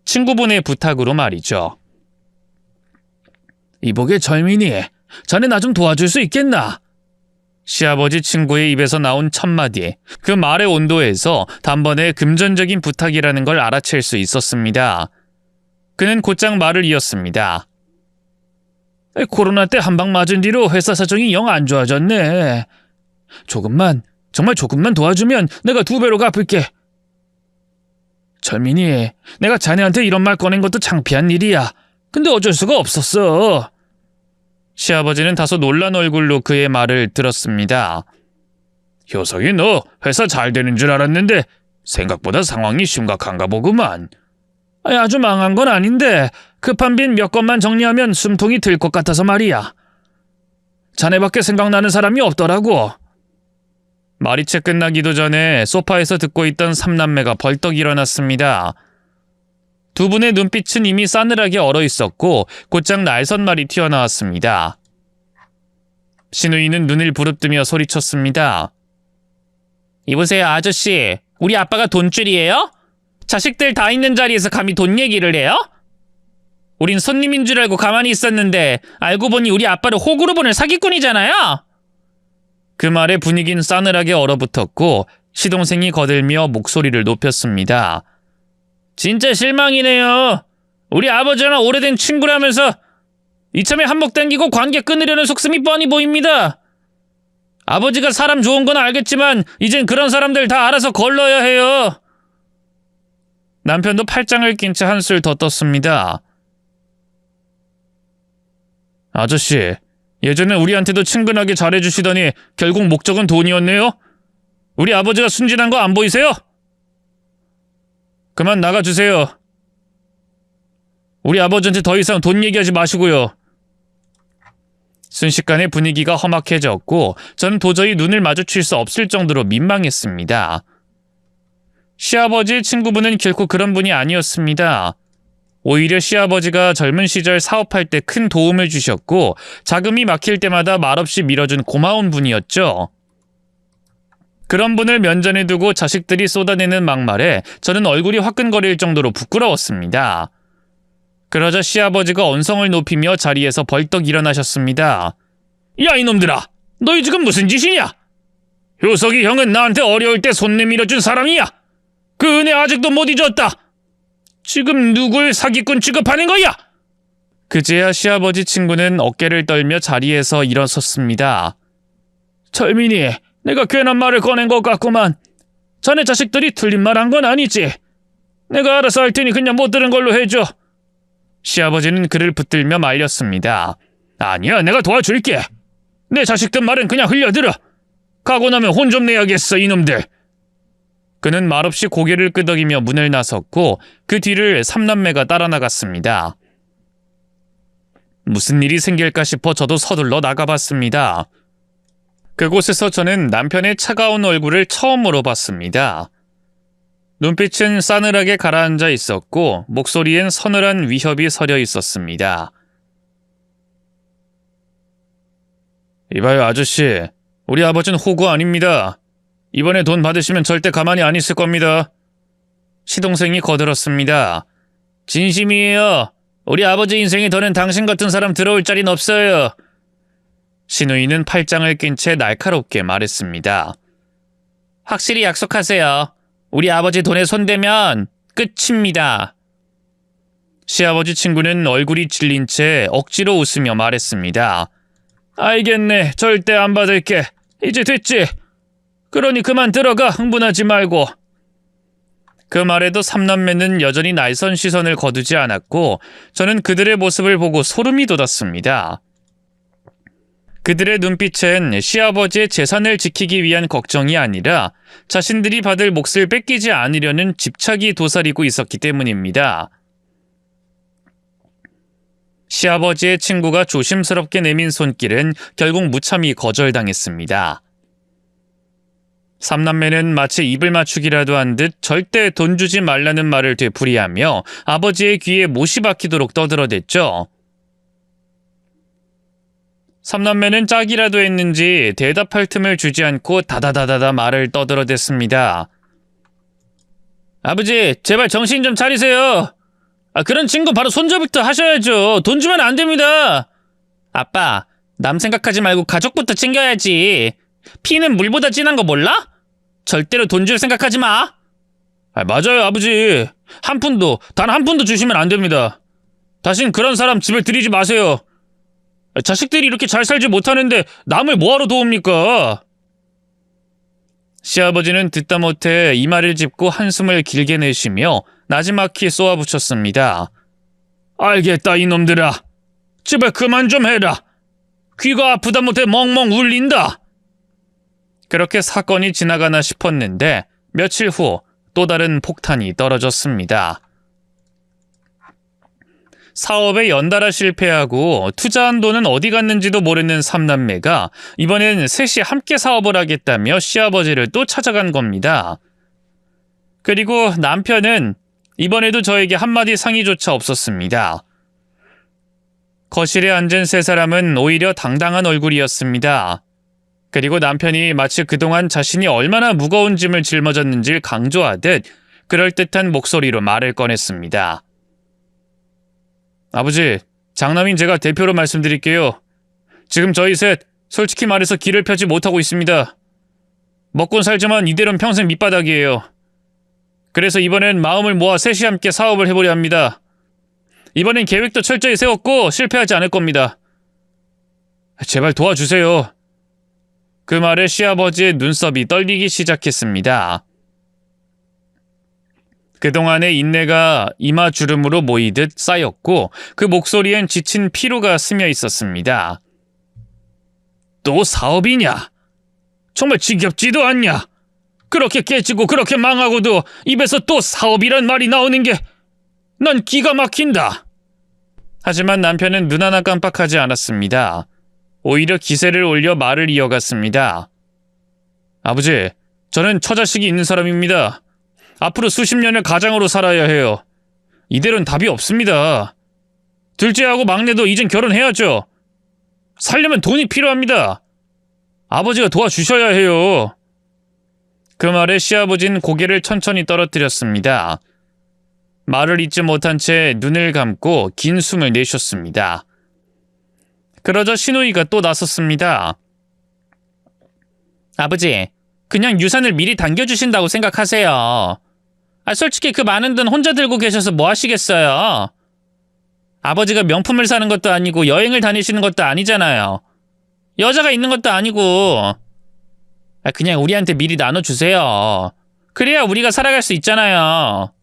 친구분의 부탁으로 말이죠. 이보게 절민이, 자네 나 좀 도와줄 수 있겠나? 시아버지 친구의 입에서 나온 첫마디, 그 말의 온도에서 단번에 금전적인 부탁이라는 걸 알아챌 수 있었습니다. 그는 곧장 말을 이었습니다. 코로나 때 한 방 맞은 뒤로 회사 사정이 영 안 좋아졌네. 정말 조금만 도와주면 내가 2배로 갚을게. 철민이, 내가 자네한테 이런 말 꺼낸 것도 창피한 일이야. 근데 어쩔 수가 없었어. 시아버지는 다소 놀란 얼굴로 그의 말을 들었습니다. 효석이 너 회사 잘 되는 줄 알았는데 생각보다 상황이 심각한가 보구만. 아주 망한 건 아닌데 급한 빚 몇 건만 정리하면 숨통이 들 것 같아서 말이야. 자네밖에 생각나는 사람이 없더라고. 말이 채 끝나기도 전에 소파에서 듣고 있던 삼남매가 벌떡 일어났습니다. 두 분의 눈빛은 이미 싸늘하게 얼어있었고 곧장 날선말이 튀어나왔습니다. 신우이는 눈을 부릅뜨며 소리쳤습니다. 이보세요 아저씨, 우리 아빠가 돈줄이에요? 자식들 다 있는 자리에서 감히 돈 얘기를 해요? 우린 손님인 줄 알고 가만히 있었는데 알고 보니 우리 아빠를 호구로 보낼 사기꾼이잖아요? 그 말에 분위기는 싸늘하게 얼어붙었고 시동생이 거들며 목소리를 높였습니다. 진짜 실망이네요. 우리 아버지랑 오래된 친구라면서 이참에 한몫 당기고 관계 끊으려는 속셈이 뻔히 보입니다. 아버지가 사람 좋은 건 알겠지만 이젠 그런 사람들 다 알아서 걸러야 해요. 남편도 팔짱을 낀 채 한술 더 떴습니다. 아저씨, 예전에 우리한테도 친근하게 잘해주시더니 결국 목적은 돈이었네요? 우리 아버지가 순진한 거 안 보이세요? 그만 나가주세요. 우리 아버지한테 더 이상 돈 얘기하지 마시고요. 순식간에 분위기가 험악해졌고 전 도저히 눈을 마주칠 수 없을 정도로 민망했습니다. 시아버지의 친구분은 결코 그런 분이 아니었습니다. 오히려 시아버지가 젊은 시절 사업할 때 큰 도움을 주셨고 자금이 막힐 때마다 말없이 밀어준 고마운 분이었죠. 그런 분을 면전에 두고 자식들이 쏟아내는 막말에 저는 얼굴이 화끈거릴 정도로 부끄러웠습니다. 그러자 시아버지가 언성을 높이며 자리에서 벌떡 일어나셨습니다. 야 이놈들아, 너희 지금 무슨 짓이냐? 효석이 형은 나한테 어려울 때 손 내밀어준 사람이야. 그 은혜 아직도 못 잊었다. 지금 누굴 사기꾼 취급하는 거야? 그제야 시아버지 친구는 어깨를 떨며 자리에서 일어섰습니다. 철민이, 내가 괜한 말을 꺼낸 것 같구만. 자네 자식들이 틀린 말 한 건 아니지. 내가 알아서 할 테니 그냥 못 들은 걸로 해줘. 시아버지는 그를 붙들며 말렸습니다. 아니야, 내가 도와줄게. 내 자식들 말은 그냥 흘려들어. 가고 나면 혼 좀 내야겠어, 이놈들. 그는 말없이 고개를 끄덕이며 문을 나섰고 그 뒤를 삼남매가 따라 나갔습니다. 무슨 일이 생길까 싶어 저도 서둘러 나가봤습니다. 그곳에서 저는 남편의 차가운 얼굴을 처음으로 봤습니다. 눈빛은 싸늘하게 가라앉아 있었고 목소리엔 서늘한 위협이 서려 있었습니다. 이봐요, 아저씨. 우리 아버지는 호구 아닙니다. 이번에 돈 받으시면 절대 가만히 안 있을 겁니다. 시동생이 거들었습니다. 진심이에요. 우리 아버지 인생에 더는 당신 같은 사람 들어올 자리는 없어요. 시누이는 팔짱을 낀 채 날카롭게 말했습니다. 확실히 약속하세요. 우리 아버지 돈에 손대면 끝입니다. 시아버지 친구는 얼굴이 질린 채 억지로 웃으며 말했습니다. 알겠네. 절대 안 받을게. 이제 됐지? 그러니 그만 들어가. 흥분하지 말고. 그 말에도 삼남매는 여전히 날선 시선을 거두지 않았고 저는 그들의 모습을 보고 소름이 돋았습니다. 그들의 눈빛엔 시아버지의 재산을 지키기 위한 걱정이 아니라 자신들이 받을 몫을 뺏기지 않으려는 집착이 도사리고 있었기 때문입니다. 시아버지의 친구가 조심스럽게 내민 손길은 결국 무참히 거절당했습니다. 삼남매는 마치 입을 맞추기라도 한 듯 절대 돈 주지 말라는 말을 되풀이하며 아버지의 귀에 못이 박히도록 떠들어댔죠. 삼남매는 짝이라도 했는지 대답할 틈을 주지 않고 다다다다다 말을 떠들어댔습니다. 아버지, 제발 정신 좀 차리세요. 그런 친구 바로 손절부터 하셔야죠. 돈 주면 안 됩니다. 아빠, 남 생각하지 말고 가족부터 챙겨야지. 피는 물보다 진한 거 몰라? 절대로 돈 줄 생각하지 마. 맞아요, 아버지. 단 한 푼도 주시면 안 됩니다. 다신 그런 사람 집에 들이지 마세요. 자식들이 이렇게 잘 살지 못하는데 남을 뭐하러 도웁니까? 시아버지는 듣다 못해 이마를 짚고 한숨을 길게 내쉬며 나지막히 쏘아붙였습니다. 알겠다, 이놈들아. 제발 그만 좀 해라. 귀가 아프다 못해 멍멍 울린다. 그렇게 사건이 지나가나 싶었는데 며칠 후 또 다른 폭탄이 떨어졌습니다. 사업에 연달아 실패하고 투자한 돈은 어디 갔는지도 모르는 삼남매가 이번엔 셋이 함께 사업을 하겠다며 시아버지를 또 찾아간 겁니다. 그리고 남편은 이번에도 저에게 한마디 상의조차 없었습니다. 거실에 앉은 세 사람은 오히려 당당한 얼굴이었습니다. 그리고 남편이 마치 그동안 자신이 얼마나 무거운 짐을 짊어졌는지를 강조하듯 그럴듯한 목소리로 말을 꺼냈습니다. 아버지, 장남인 제가 대표로 말씀드릴게요. 지금 저희 셋 솔직히 말해서 길을 펴지 못하고 있습니다. 먹고 살지만 이대로는 평생 밑바닥이에요. 그래서 이번엔 마음을 모아 셋이 함께 사업을 해보려 합니다. 이번엔 계획도 철저히 세웠고 실패하지 않을 겁니다. 제발 도와주세요. 그 말에 시아버지의 눈썹이 떨리기 시작했습니다. 그동안의 인내가 이마주름으로 모이듯 쌓였고 그 목소리엔 지친 피로가 스며 있었습니다. 또 사업이냐? 정말 지겹지도 않냐? 그렇게 깨지고 그렇게 망하고도 입에서 또 사업이란 말이 나오는 게 난 기가 막힌다. 하지만 남편은 눈 하나 깜빡하지 않았습니다. 오히려 기세를 올려 말을 이어갔습니다. 아버지, 저는 처자식이 있는 사람입니다. 앞으로 수십 년을 가장으로 살아야 해요. 이대로는 답이 없습니다. 둘째하고 막내도 이젠 결혼해야죠. 살려면 돈이 필요합니다. 아버지가 도와주셔야 해요. 그 말에 시아버지는 고개를 천천히 떨어뜨렸습니다. 말을 잇지 못한 채 눈을 감고 긴 숨을 내쉬었습니다. 그러자 시누이가 또 나섰습니다. 아버지, 그냥 유산을 미리 당겨주신다고 생각하세요. 솔직히 그 많은 돈 혼자 들고 계셔서 뭐 하시겠어요? 아버지가 명품을 사는 것도 아니고 여행을 다니시는 것도 아니잖아요. 여자가 있는 것도 아니고. 그냥 우리한테 미리 나눠주세요. 그래야 우리가 살아갈 수 있잖아요.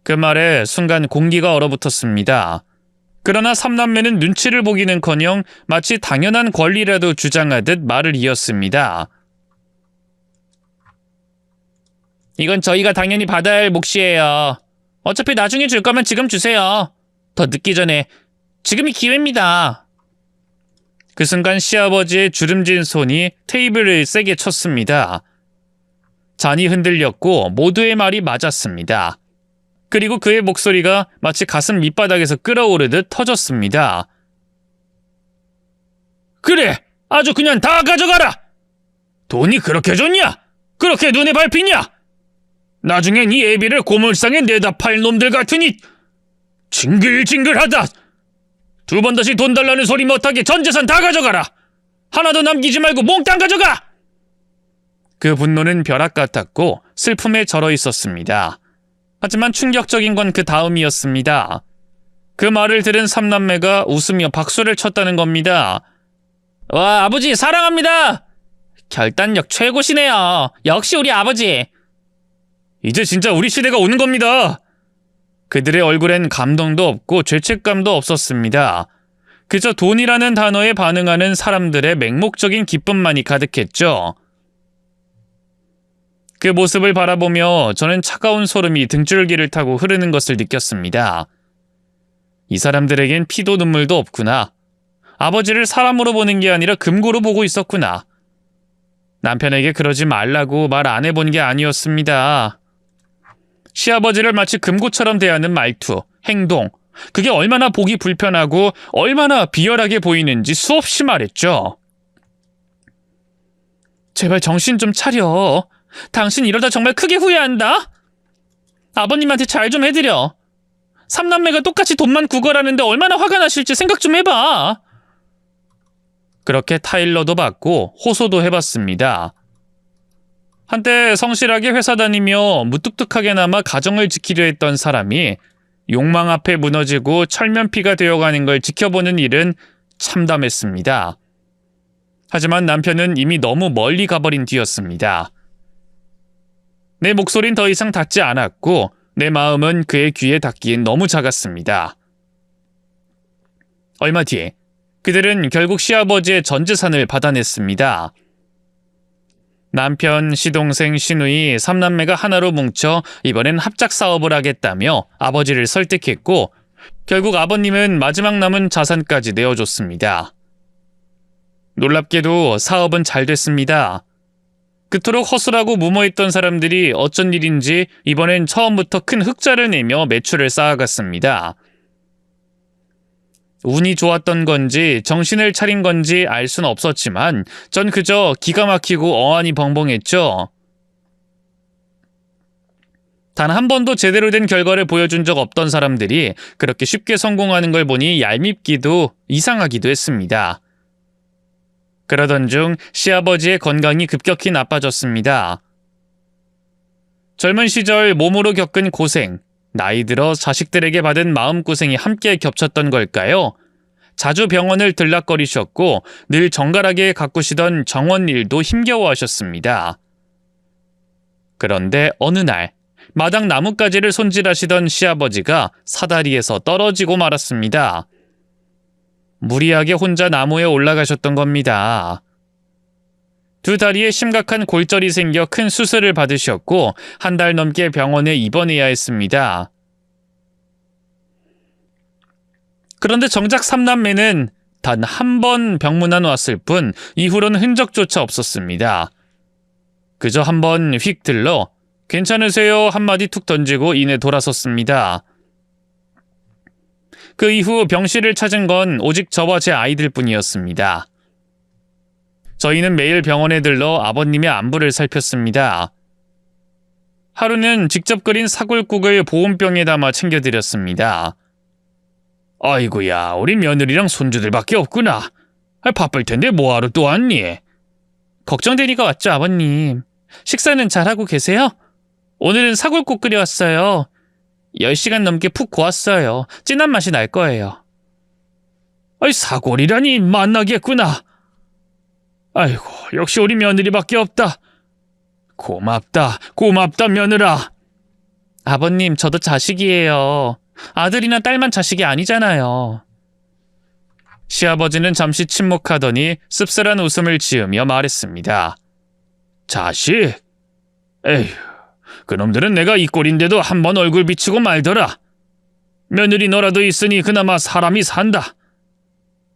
그 말에 순간 공기가 얼어붙었습니다. 그러나 삼남매는 눈치를 보기는커녕 마치 당연한 권리라도 주장하듯 말을 이었습니다. 이건 저희가 당연히 받아야 할 몫이에요. 어차피 나중에 줄 거면 지금 주세요. 더 늦기 전에 지금이 기회입니다. 그 순간 시아버지의 주름진 손이 테이블을 세게 쳤습니다. 잔이 흔들렸고 모두의 말이 맞았습니다. 그리고 그의 목소리가 마치 가슴 밑바닥에서 끓어오르듯 터졌습니다. 그래! 아주 그냥 다 가져가라! 돈이 그렇게 좋냐? 그렇게 눈에 밟히냐? 나중엔 이 애비를 고물상에 내다 팔 놈들 같으니 징글징글하다! 2번 다시 돈 달라는 소리 못하게 전 재산 다 가져가라! 하나도 남기지 말고 몽땅 가져가! 그 분노는 벼락 같았고 슬픔에 절어 있었습니다. 하지만 충격적인 건 그 다음이었습니다. 그 말을 들은 삼남매가 웃으며 박수를 쳤다는 겁니다. 와, 아버지 사랑합니다! 결단력 최고시네요. 역시 우리 아버지. 이제 진짜 우리 시대가 오는 겁니다. 그들의 얼굴엔 감동도 없고 죄책감도 없었습니다. 그저 돈이라는 단어에 반응하는 사람들의 맹목적인 기쁨만이 가득했죠. 그 모습을 바라보며 저는 차가운 소름이 등줄기를 타고 흐르는 것을 느꼈습니다. 이 사람들에겐 피도 눈물도 없구나. 아버지를 사람으로 보는 게 아니라 금고로 보고 있었구나. 남편에게 그러지 말라고 말 안 해본 게 아니었습니다. 시아버지를 마치 금고처럼 대하는 말투, 행동, 그게 얼마나 보기 불편하고 얼마나 비열하게 보이는지 수없이 말했죠. 제발 정신 좀 차려. 당신 이러다 정말 크게 후회한다. 아버님한테 잘 좀 해드려. 삼남매가 똑같이 돈만 구걸하는데 얼마나 화가 나실지 생각 좀 해봐. 그렇게 타일러도 받고 호소도 해봤습니다. 한때 성실하게 회사 다니며 무뚝뚝하게나마 가정을 지키려 했던 사람이 욕망 앞에 무너지고 철면피가 되어가는 걸 지켜보는 일은 참담했습니다. 하지만 남편은 이미 너무 멀리 가버린 뒤였습니다. 내 목소린 더 이상 닿지 않았고 내 마음은 그의 귀에 닿기엔 너무 작았습니다. 얼마 뒤에 그들은 결국 시아버지의 전 재산을 받아냈습니다. 남편, 시동생, 시누이, 삼남매가 하나로 뭉쳐 이번엔 합작 사업을 하겠다며 아버지를 설득했고 결국 아버님은 마지막 남은 자산까지 내어줬습니다. 놀랍게도 사업은 잘 됐습니다. 그토록 허술하고 무모했던 사람들이 어쩐 일인지 이번엔 처음부터 큰 흑자를 내며 매출을 쌓아갔습니다. 운이 좋았던 건지 정신을 차린 건지 알 순 없었지만 전 그저 기가 막히고 어안이 벙벙했죠. 단 한 번도 제대로 된 결과를 보여준 적 없던 사람들이 그렇게 쉽게 성공하는 걸 보니 얄밉기도 이상하기도 했습니다. 그러던 중 시아버지의 건강이 급격히 나빠졌습니다. 젊은 시절 몸으로 겪은 고생, 나이 들어 자식들에게 받은 마음고생이 함께 겹쳤던 걸까요? 자주 병원을 들락거리셨고 늘 정갈하게 가꾸시던 정원 일도 힘겨워하셨습니다. 그런데 어느 날 마당 나뭇가지를 손질하시던 시아버지가 사다리에서 떨어지고 말았습니다. 무리하게 혼자 나무에 올라가셨던 겁니다. 두 다리에 심각한 골절이 생겨 큰 수술을 받으셨고 한 달 넘게 병원에 입원해야 했습니다. 그런데 정작 삼남매는 단 한 번 병문안 왔을 뿐 이후로는 흔적조차 없었습니다. 그저 한 번 휙 들러 괜찮으세요 한마디 툭 던지고 이내 돌아섰습니다. 그 이후 병실을 찾은 건 오직 저와 제 아이들 뿐이었습니다. 저희는 매일 병원에 들러 아버님의 안부를 살폈습니다. 하루는 직접 끓인 사골국을 보온병에 담아 챙겨드렸습니다. 아이고야, 우리 며느리랑 손주들밖에 없구나. 바쁠 텐데 뭐하러 또 왔니? 걱정되니까 왔죠, 아버님. 식사는 잘하고 계세요? 오늘은 사골국 끓여왔어요. 10시간 넘게 푹 고왔어요. 진한 맛이 날 거예요. 아이, 사골이라니 만나겠구나. 아이고, 역시 우리 며느리밖에 없다. 고맙다, 고맙다 며느라. 아버님, 저도 자식이에요. 아들이나 딸만 자식이 아니잖아요. 시아버지는 잠시 침묵하더니 씁쓸한 웃음을 지으며 말했습니다. 자식? 에휴, 그놈들은 내가 이 꼴인데도 한번 얼굴 비치고 말더라. 며느리 너라도 있으니 그나마 사람이 산다.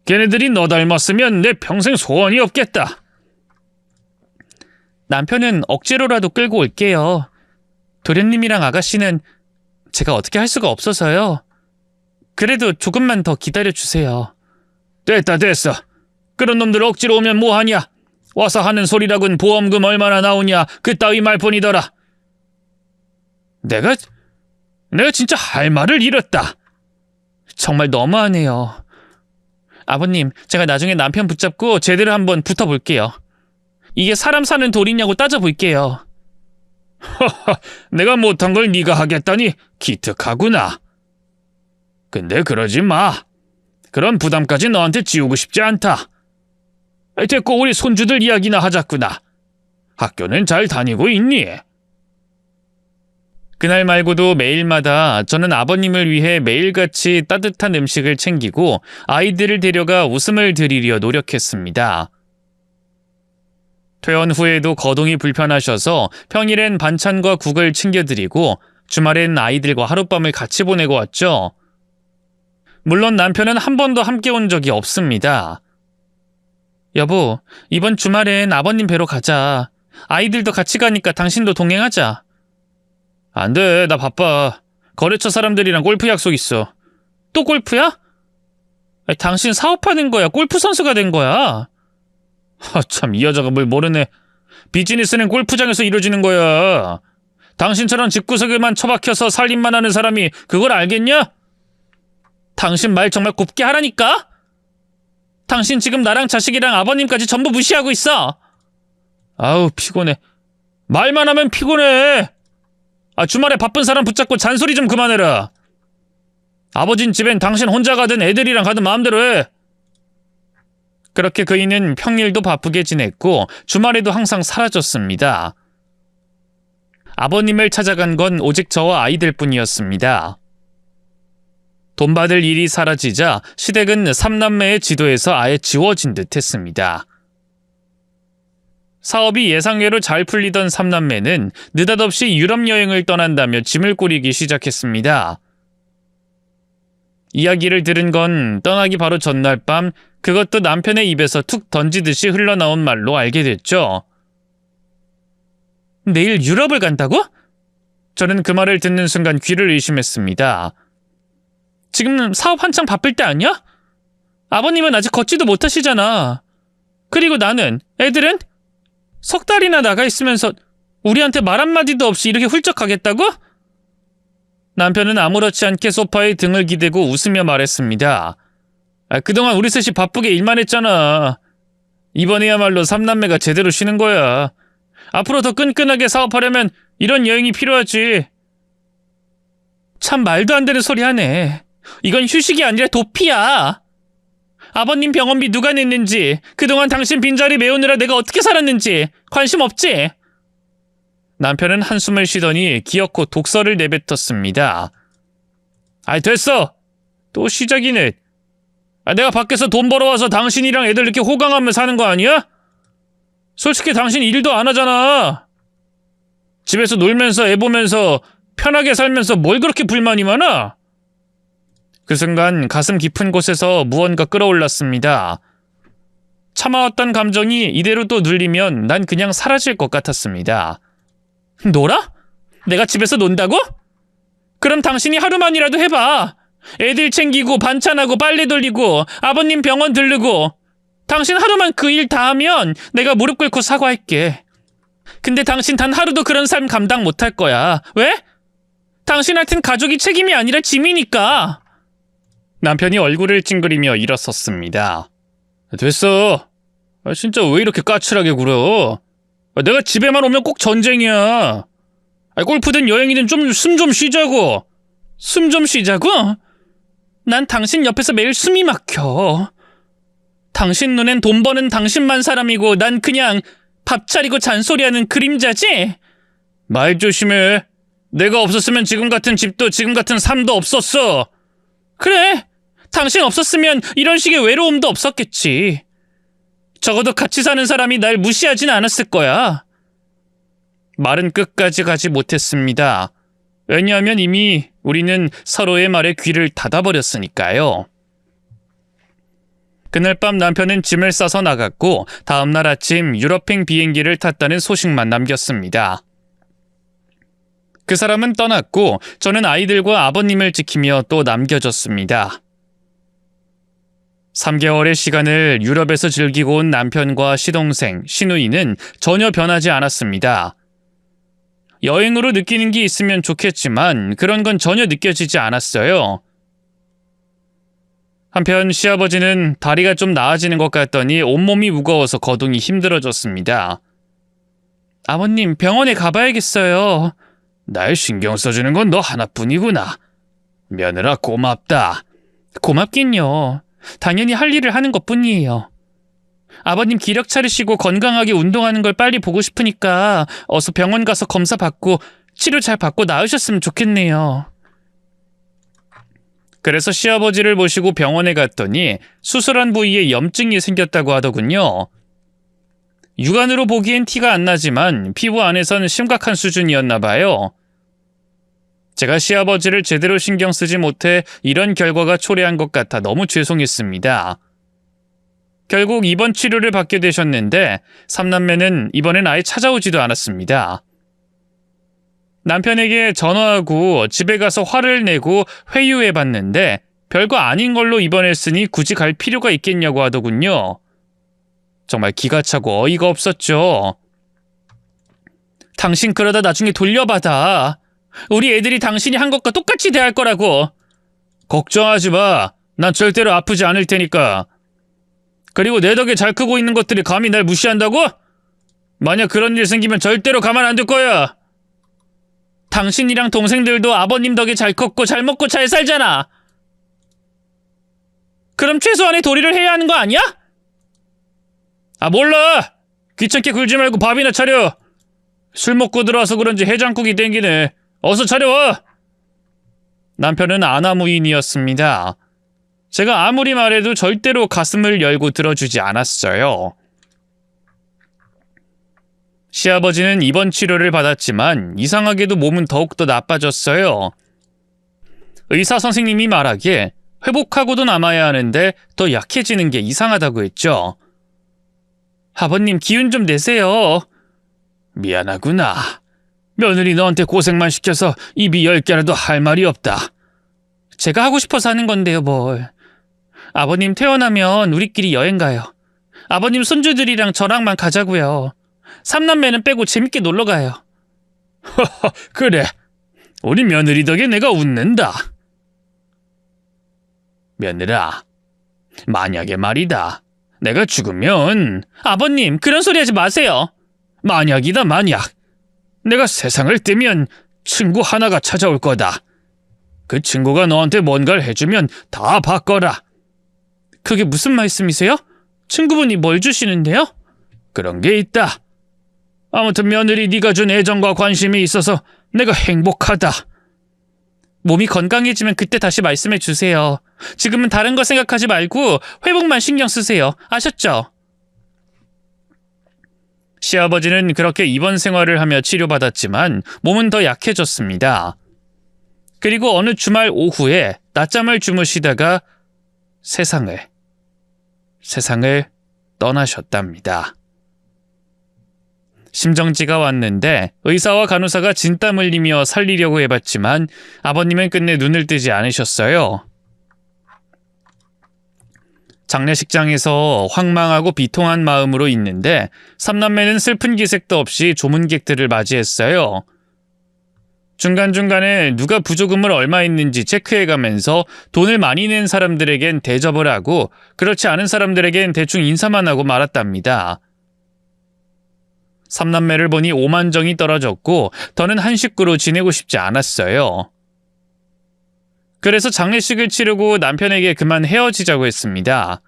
걔네들이 너 닮았으면 내 평생 소원이 없겠다. 남편은 억지로라도 끌고 올게요. 도련님이랑 아가씨는 제가 어떻게 할 수가 없어서요. 그래도 조금만 더 기다려주세요. 됐어. 그런 놈들 억지로 오면 뭐하냐. 와서 하는 소리라곤 보험금 얼마나 나오냐. 그따위 말뿐이더라. 내가 진짜 할 말을 잃었다. 정말 너무하네요. 아버님, 제가 나중에 남편 붙잡고 제대로 한번 붙어볼게요. 이게 사람 사는 돌이냐고 따져볼게요. 허허, 내가 못한 걸 네가 하겠다니 기특하구나. 근데 그러지 마. 그런 부담까지 너한테 지우고 싶지 않다. 됐고 우리 손주들 이야기나 하자꾸나. 학교는 잘 다니고 있니? 그날 말고도 매일마다 저는 아버님을 위해 매일같이 따뜻한 음식을 챙기고 아이들을 데려가 웃음을 드리려 노력했습니다. 퇴원 후에도 거동이 불편하셔서 평일엔 반찬과 국을 챙겨드리고 주말엔 아이들과 하룻밤을 같이 보내고 왔죠. 물론 남편은 한 번도 함께 온 적이 없습니다. 여보, 이번 주말엔 아버님 뵈러 가자. 아이들도 같이 가니까 당신도 동행하자. 안 돼, 나 바빠. 거래처 사람들이랑 골프 약속 있어. 또 골프야? 아니, 당신 사업하는 거야? 골프 선수가 된 거야? 참, 이 여자가 뭘 모르네. 비즈니스는 골프장에서 이루어지는 거야. 당신처럼 집구석에만 처박혀서 살림만 하는 사람이 그걸 알겠냐? 당신 말 정말 곱게 하라니까? 당신 지금 나랑 자식이랑 아버님까지 전부 무시하고 있어. 아우, 피곤해. 말만 하면 피곤해. 주말에 바쁜 사람 붙잡고 잔소리 좀 그만해라. 아버진 집엔 당신 혼자 가든 애들이랑 가든 마음대로 해. 그렇게 그이는 평일도 바쁘게 지냈고 주말에도 항상 사라졌습니다. 아버님을 찾아간 건 오직 저와 아이들뿐이었습니다. 돈 받을 일이 사라지자 시댁은 삼남매의 지도에서 아예 지워진 듯 했습니다. 사업이 예상외로 잘 풀리던 삼남매는 느닷없이 유럽 여행을 떠난다며 짐을 꾸리기 시작했습니다. 이야기를 들은 건 떠나기 바로 전날 밤 그것도 남편의 입에서 툭 던지듯이 흘러나온 말로 알게 됐죠. 내일 유럽을 간다고? 저는 그 말을 듣는 순간 귀를 의심했습니다. 지금 사업 한창 바쁠 때 아니야? 아버님은 아직 걷지도 못하시잖아. 그리고 나는, 애들은? 석 달이나 나가 있으면서 우리한테 말 한마디도 없이 이렇게 훌쩍 가겠다고? 남편은 아무렇지 않게 소파에 등을 기대고 웃으며 말했습니다. 그동안 우리 셋이 바쁘게 일만 했잖아. 이번에야말로 삼남매가 제대로 쉬는 거야. 앞으로 더 끈끈하게 사업하려면 이런 여행이 필요하지. 참 말도 안 되는 소리 하네. 이건 휴식이 아니라 도피야. 아버님 병원비 누가 냈는지, 그동안 당신 빈자리 메우느라 내가 어떻게 살았는지 관심 없지? 남편은 한숨을 쉬더니 기어코 독서를 내뱉었습니다. 됐어. 또 시작이네. 내가 밖에서 돈 벌어와서 당신이랑 애들 이렇게 호강하며 사는 거 아니야? 솔직히 당신 일도 안 하잖아. 집에서 놀면서 애 보면서 편하게 살면서 뭘 그렇게 불만이 많아? 그 순간 가슴 깊은 곳에서 무언가 끌어올랐습니다. 참아왔던 감정이 이대로 또 눌리면 난 그냥 사라질 것 같았습니다. 놀아? 내가 집에서 논다고? 그럼 당신이 하루만이라도 해봐. 애들 챙기고 반찬하고 빨래 돌리고 아버님 병원 들르고 당신 하루만 그 일 다 하면 내가 무릎 꿇고 사과할게. 근데 당신 단 하루도 그런 삶 감당 못할 거야. 왜? 당신한텐 가족이 책임이 아니라 짐이니까. 남편이 얼굴을 찡그리며 일어섰습니다. 됐어. 진짜 왜 이렇게 까칠하게 굴어? 내가 집에만 오면 꼭 전쟁이야. 골프든 여행이든 좀 숨 좀 쉬자고. 숨 좀 쉬자고? 난 당신 옆에서 매일 숨이 막혀. 당신 눈엔 돈 버는 당신만 사람이고 난 그냥 밥 차리고 잔소리하는 그림자지? 말 조심해. 내가 없었으면 지금 같은 집도 지금 같은 삶도 없었어. 그래. 당신 없었으면 이런 식의 외로움도 없었겠지. 적어도 같이 사는 사람이 날 무시하진 않았을 거야. 말은 끝까지 가지 못했습니다. 왜냐하면 이미 우리는 서로의 말에 귀를 닫아버렸으니까요. 그날 밤 남편은 짐을 싸서 나갔고 다음날 아침 유럽행 비행기를 탔다는 소식만 남겼습니다. 그 사람은 떠났고 저는 아이들과 아버님을 지키며 또 남겨졌습니다. 3개월의 시간을 유럽에서 즐기고 온 남편과 시동생, 시누이는 전혀 변하지 않았습니다. 여행으로 느끼는 게 있으면 좋겠지만 그런 건 전혀 느껴지지 않았어요. 한편 시아버지는 다리가 좀 나아지는 것 같더니 온몸이 무거워서 거동이 힘들어졌습니다. 아버님, 병원에 가봐야겠어요. 날 신경 써주는 건 너 하나뿐이구나. 며느라 고맙다. 고맙긴요. 당연히 할 일을 하는 것뿐이에요. 아버님 기력 차리시고 건강하게 운동하는 걸 빨리 보고 싶으니까 어서 병원 가서 검사 받고 치료 잘 받고 나으셨으면 좋겠네요. 그래서 시아버지를 모시고 병원에 갔더니 수술한 부위에 염증이 생겼다고 하더군요. 육안으로 보기엔 티가 안 나지만 피부 안에선 심각한 수준이었나 봐요. 제가 시아버지를 제대로 신경 쓰지 못해 이런 결과가 초래한 것 같아 너무 죄송했습니다. 결국 입원 치료를 받게 되셨는데 삼남매는 이번엔 아예 찾아오지도 않았습니다. 남편에게 전화하고 집에 가서 화를 내고 회유해봤는데 별거 아닌 걸로 입원했으니 굳이 갈 필요가 있겠냐고 하더군요. 정말 기가 차고 어이가 없었죠. 당신 그러다 나중에 돌려받아. 우리 애들이 당신이 한 것과 똑같이 대할 거라고. 걱정하지 마. 난 절대로 아프지 않을 테니까. 그리고 내 덕에 잘 크고 있는 것들이 감히 날 무시한다고? 만약 그런 일 생기면 절대로 가만 안 둘 거야. 당신이랑 동생들도 아버님 덕에 잘 컸고 잘 먹고 잘 살잖아. 그럼 최소한의 도리를 해야 하는 거 아니야? 아, 몰라. 귀찮게 굴지 말고 밥이나 차려. 술 먹고 들어와서 그런지 해장국이 땡기네. 어서 차려와. 남편은 아나무인이었습니다. 제가 아무리 말해도 절대로 가슴을 열고 들어주지 않았어요. 시아버지는 입원 치료를 받았지만 이상하게도 몸은 더욱더 나빠졌어요. 의사 선생님이 말하기에 회복하고도 남아야 하는데 더 약해지는 게 이상하다고 했죠. 아버님, 기운 좀 내세요. 미안하구나. 며느리 너한테 고생만 시켜서 입이 10개라도 할 말이 없다. 제가 하고 싶어서 하는 건데요, 뭘. 아버님 태어나면 우리끼리 여행 가요. 아버님 손주들이랑 저랑만 가자고요. 삼남매는 빼고 재밌게 놀러 가요. 허허, 그래. 우리 며느리 덕에 내가 웃는다. 며느라, 만약에 말이다. 내가 죽으면... 아버님, 그런 소리 하지 마세요. 만약이다, 만약. 내가 세상을 뜨면 친구 하나가 찾아올 거다. 그 친구가 너한테 뭔가를 해주면 다 바꿔라. 그게 무슨 말씀이세요? 친구분이 뭘 주시는데요? 그런 게 있다. 아무튼 며느리 네가 준 애정과 관심이 있어서 내가 행복하다. 몸이 건강해지면 그때 다시 말씀해 주세요. 지금은 다른 거 생각하지 말고 회복만 신경 쓰세요. 아셨죠? 시아버지는 그렇게 입원 생활을 하며 치료받았지만 몸은 더 약해졌습니다. 그리고 어느 주말 오후에 낮잠을 주무시다가 세상을 떠나셨답니다. 심정지가 왔는데 의사와 간호사가 진땀 흘리며 살리려고 해봤지만 아버님은 끝내 눈을 뜨지 않으셨어요. 장례식장에서 황망하고 비통한 마음으로 있는데 삼남매는 슬픈 기색도 없이 조문객들을 맞이했어요. 중간중간에 누가 부조금을 얼마 있는지 체크해가면서 돈을 많이 낸 사람들에겐 대접을 하고 그렇지 않은 사람들에겐 대충 인사만 하고 말았답니다. 삼남매를 보니 오만정이 떨어졌고 더는 한 식구로 지내고 싶지 않았어요. 그래서 장례식을 치르고 남편에게 그만 헤어지자고 했습니다.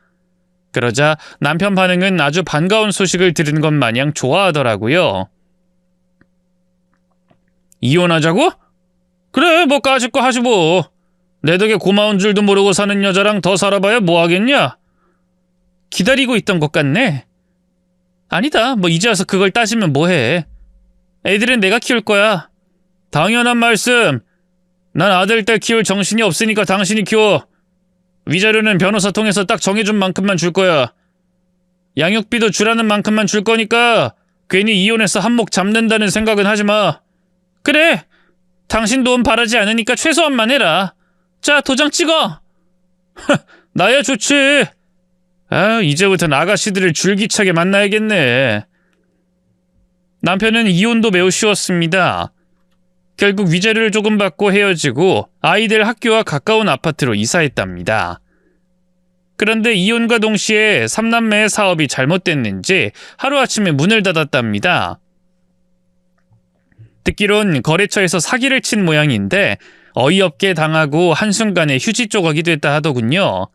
그러자 남편 반응은 아주 반가운 소식을 들은 것 마냥 좋아하더라고요. 이혼하자고? 그래, 뭐 까짓 거 하지 뭐. 내 덕에 고마운 줄도 모르고 사는 여자랑 더 살아봐야 뭐 하겠냐? 기다리고 있던 것 같네. 아니다, 뭐 이제 와서 그걸 따지면 뭐해. 애들은 내가 키울 거야. 당연한 말씀. 난 아들, 딸 키울 정신이 없으니까 당신이 키워. 위자료는 변호사 통해서 딱 정해준 만큼만 줄 거야. 양육비도 주라는 만큼만 줄 거니까 괜히 이혼해서 한몫 잡는다는 생각은 하지 마. 그래. 당신 도움 바라지 않으니까 최소한만 해라. 자, 도장 찍어. 나야 좋지. 아, 이제부터는 아가씨들을 줄기차게 만나야겠네. 남편은 이혼도 매우 쉬웠습니다. 결국 위자료를 조금 받고 헤어지고 아이들 학교와 가까운 아파트로 이사했답니다. 그런데 이혼과 동시에 3남매의 사업이 잘못됐는지 하루아침에 문을 닫았답니다. 듣기론 거래처에서 사기를 친 모양인데 어이없게 당하고 한순간에 휴지 조각이 됐다 하더군요.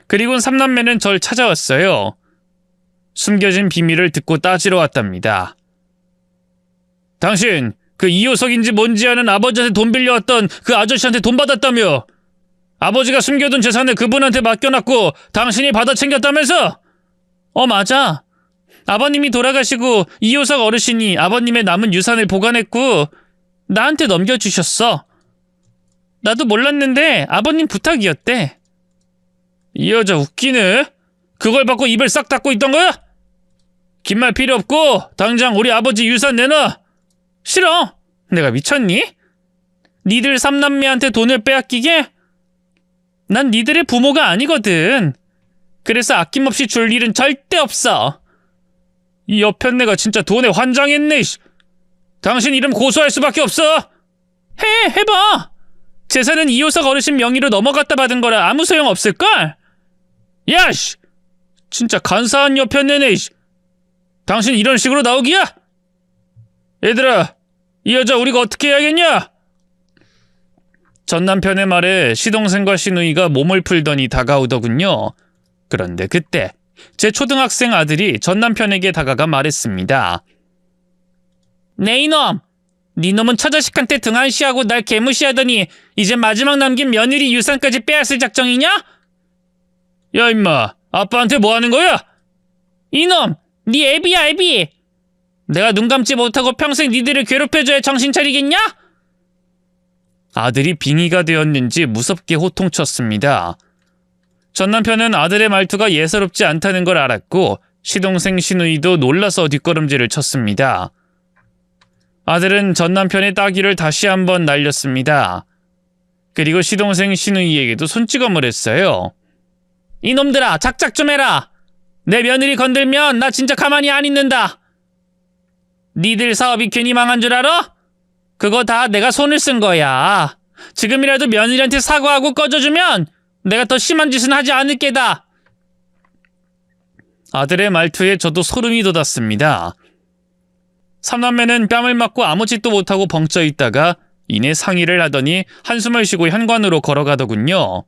그리고 3남매는 절 찾아왔어요. 숨겨진 비밀을 듣고 따지러 왔답니다. 당신 그 이효석인지 뭔지 아는 아버지한테 돈 빌려왔던 그 아저씨한테 돈 받았다며? 아버지가 숨겨둔 재산을 그분한테 맡겨놨고 당신이 받아 챙겼다면서? 맞아. 아버님이 돌아가시고 이효석 어르신이 아버님의 남은 유산을 보관했고 나한테 넘겨주셨어. 나도 몰랐는데 아버님 부탁이었대. 이 여자 웃기네. 그걸 받고 입을 싹 닫고 있던 거야? 긴 말 필요 없고 당장 우리 아버지 유산 내놔. 싫어. 내가 미쳤니? 니들 3남매한테 돈을 빼앗기게? 난 니들의 부모가 아니거든. 그래서 아낌없이 줄 일은 절대 없어. 이 여편네가 진짜 돈에 환장했네. 당신 이름 고소할 수밖에 없어. 해봐. 재산은 이효석 어르신 명의로 넘어갔다 받은 거라 아무 소용 없을걸? 야, 씨! 진짜 간사한 여편네네. 당신 이런 식으로 나오기야? 얘들아, 이 여자 우리가 어떻게 해야겠냐? 전 남편의 말에 시동생과 시누이가 몸을 풀더니 다가오더군요. 그런데 그때 제 초등학생 아들이 전 남편에게 다가가 말했습니다. 네 이놈! 네 놈은 처자식한테 등한시하고 날 개무시하더니 이제 마지막 남긴 며느리 유산까지 빼앗을 작정이냐? 야 임마, 아빠한테 뭐 하는 거야? 이놈! 네 애비야 애비! 내가 눈 감지 못하고 평생 니들을 괴롭혀줘야 정신 차리겠냐? 아들이 빙의가 되었는지 무섭게 호통쳤습니다. 전 남편은 아들의 말투가 예사롭지 않다는 걸 알았고 시동생 시누이도 놀라서 뒷걸음질을 쳤습니다. 아들은 전 남편의 따귀를 다시 한번 날렸습니다. 그리고 시동생 시누이에게도 손찌검을 했어요. 이놈들아, 작작 좀 해라. 내 며느리 건들면 나 진짜 가만히 안 있는다. 니들 사업이 괜히 망한 줄 알아? 그거 다 내가 손을 쓴 거야. 지금이라도 며느리한테 사과하고 꺼져주면 내가 더 심한 짓은 하지 않을 게다. 아들의 말투에 저도 소름이 돋았습니다. 3남매는 뺨을 맞고 아무 짓도 못하고 벙쪄 있다가 이내 상의를 하더니 한숨을 쉬고 현관으로 걸어가더군요.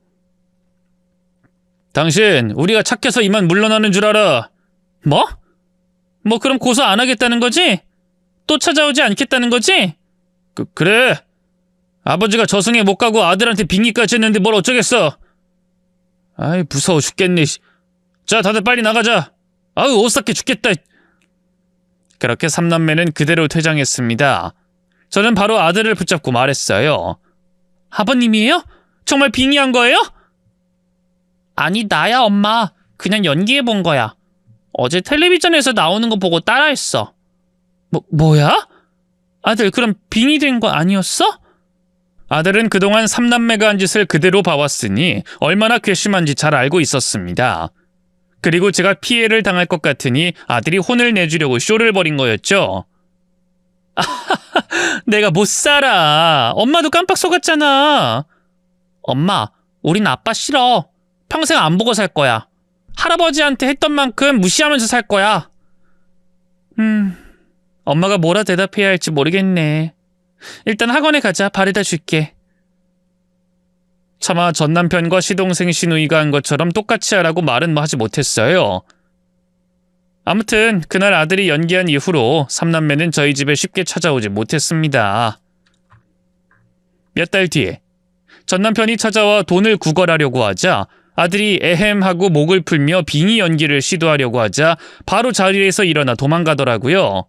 당신 우리가 착해서 이만 물러나는 줄 알아. 뭐? 뭐 그럼 고소 안 하겠다는 거지? 또 찾아오지 않겠다는 거지? 그래. 아버지가 저승에 못 가고 아들한테 빙의까지 했는데 뭘 어쩌겠어. 아이 무서워 죽겠네. 자 다들 빨리 나가자. 아우 오싹해 죽겠다. 그렇게 3남매는 그대로 퇴장했습니다. 저는 바로 아들을 붙잡고 말했어요. 아버님이에요? 정말 빙의한 거예요? 아니 나야 엄마. 그냥 연기해본 거야. 어제 텔레비전에서 나오는 거 보고 따라했어. 뭐야? 아들 그럼 빙의된 거 아니었어? 아들은 그동안 3남매가 한 짓을 그대로 봐왔으니 얼마나 괘씸한지 잘 알고 있었습니다. 그리고 제가 피해를 당할 것 같으니 아들이 혼을 내주려고 쇼를 벌인 거였죠. 내가 못 살아. 엄마도 깜빡 속았잖아. 엄마, 우린 아빠 싫어. 평생 안 보고 살 거야. 할아버지한테 했던 만큼 무시하면서 살 거야. 엄마가 뭐라 대답해야 할지 모르겠네. 일단 학원에 가자. 바래다 줄게. 차마 전 남편과 시동생 시누이가 한 것처럼 똑같이 하라고 말은 하지 못했어요. 아무튼 그날 아들이 연기한 이후로 3남매는 저희 집에 쉽게 찾아오지 못했습니다. 몇 달 뒤에 전 남편이 찾아와 돈을 구걸하려고 하자 아들이 에헴하고 목을 풀며 빙의 연기를 시도하려고 하자 바로 자리에서 일어나 도망가더라고요.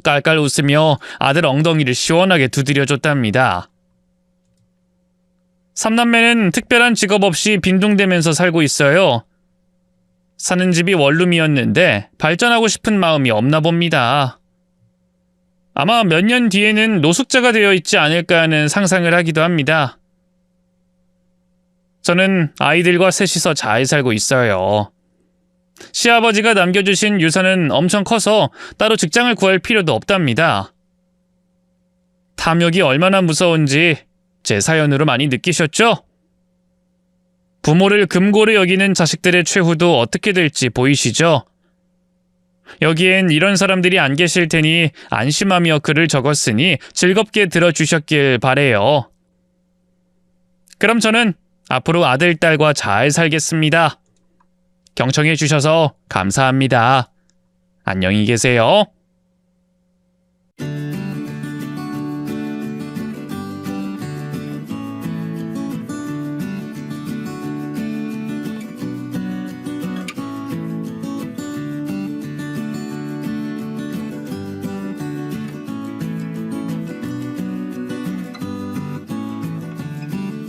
깔깔 웃으며 아들 엉덩이를 시원하게 두드려줬답니다. 삼남매는 특별한 직업 없이 빈둥대면서 살고 있어요. 사는 집이 원룸이었는데 발전하고 싶은 마음이 없나 봅니다. 아마 몇 년 뒤에는 노숙자가 되어 있지 않을까 하는 상상을 하기도 합니다. 저는 아이들과 셋이서 잘 살고 있어요. 시아버지가 남겨주신 유산은 엄청 커서 따로 직장을 구할 필요도 없답니다. 탐욕이 얼마나 무서운지 제 사연으로 많이 느끼셨죠? 부모를 금고로 여기는 자식들의 최후도 어떻게 될지 보이시죠? 여기엔 이런 사람들이 안 계실 테니 안심하며 글을 적었으니 즐겁게 들어주셨길 바래요. 그럼 저는 앞으로 아들, 딸과 잘 살겠습니다. 경청해 주셔서 감사합니다. 안녕히 계세요.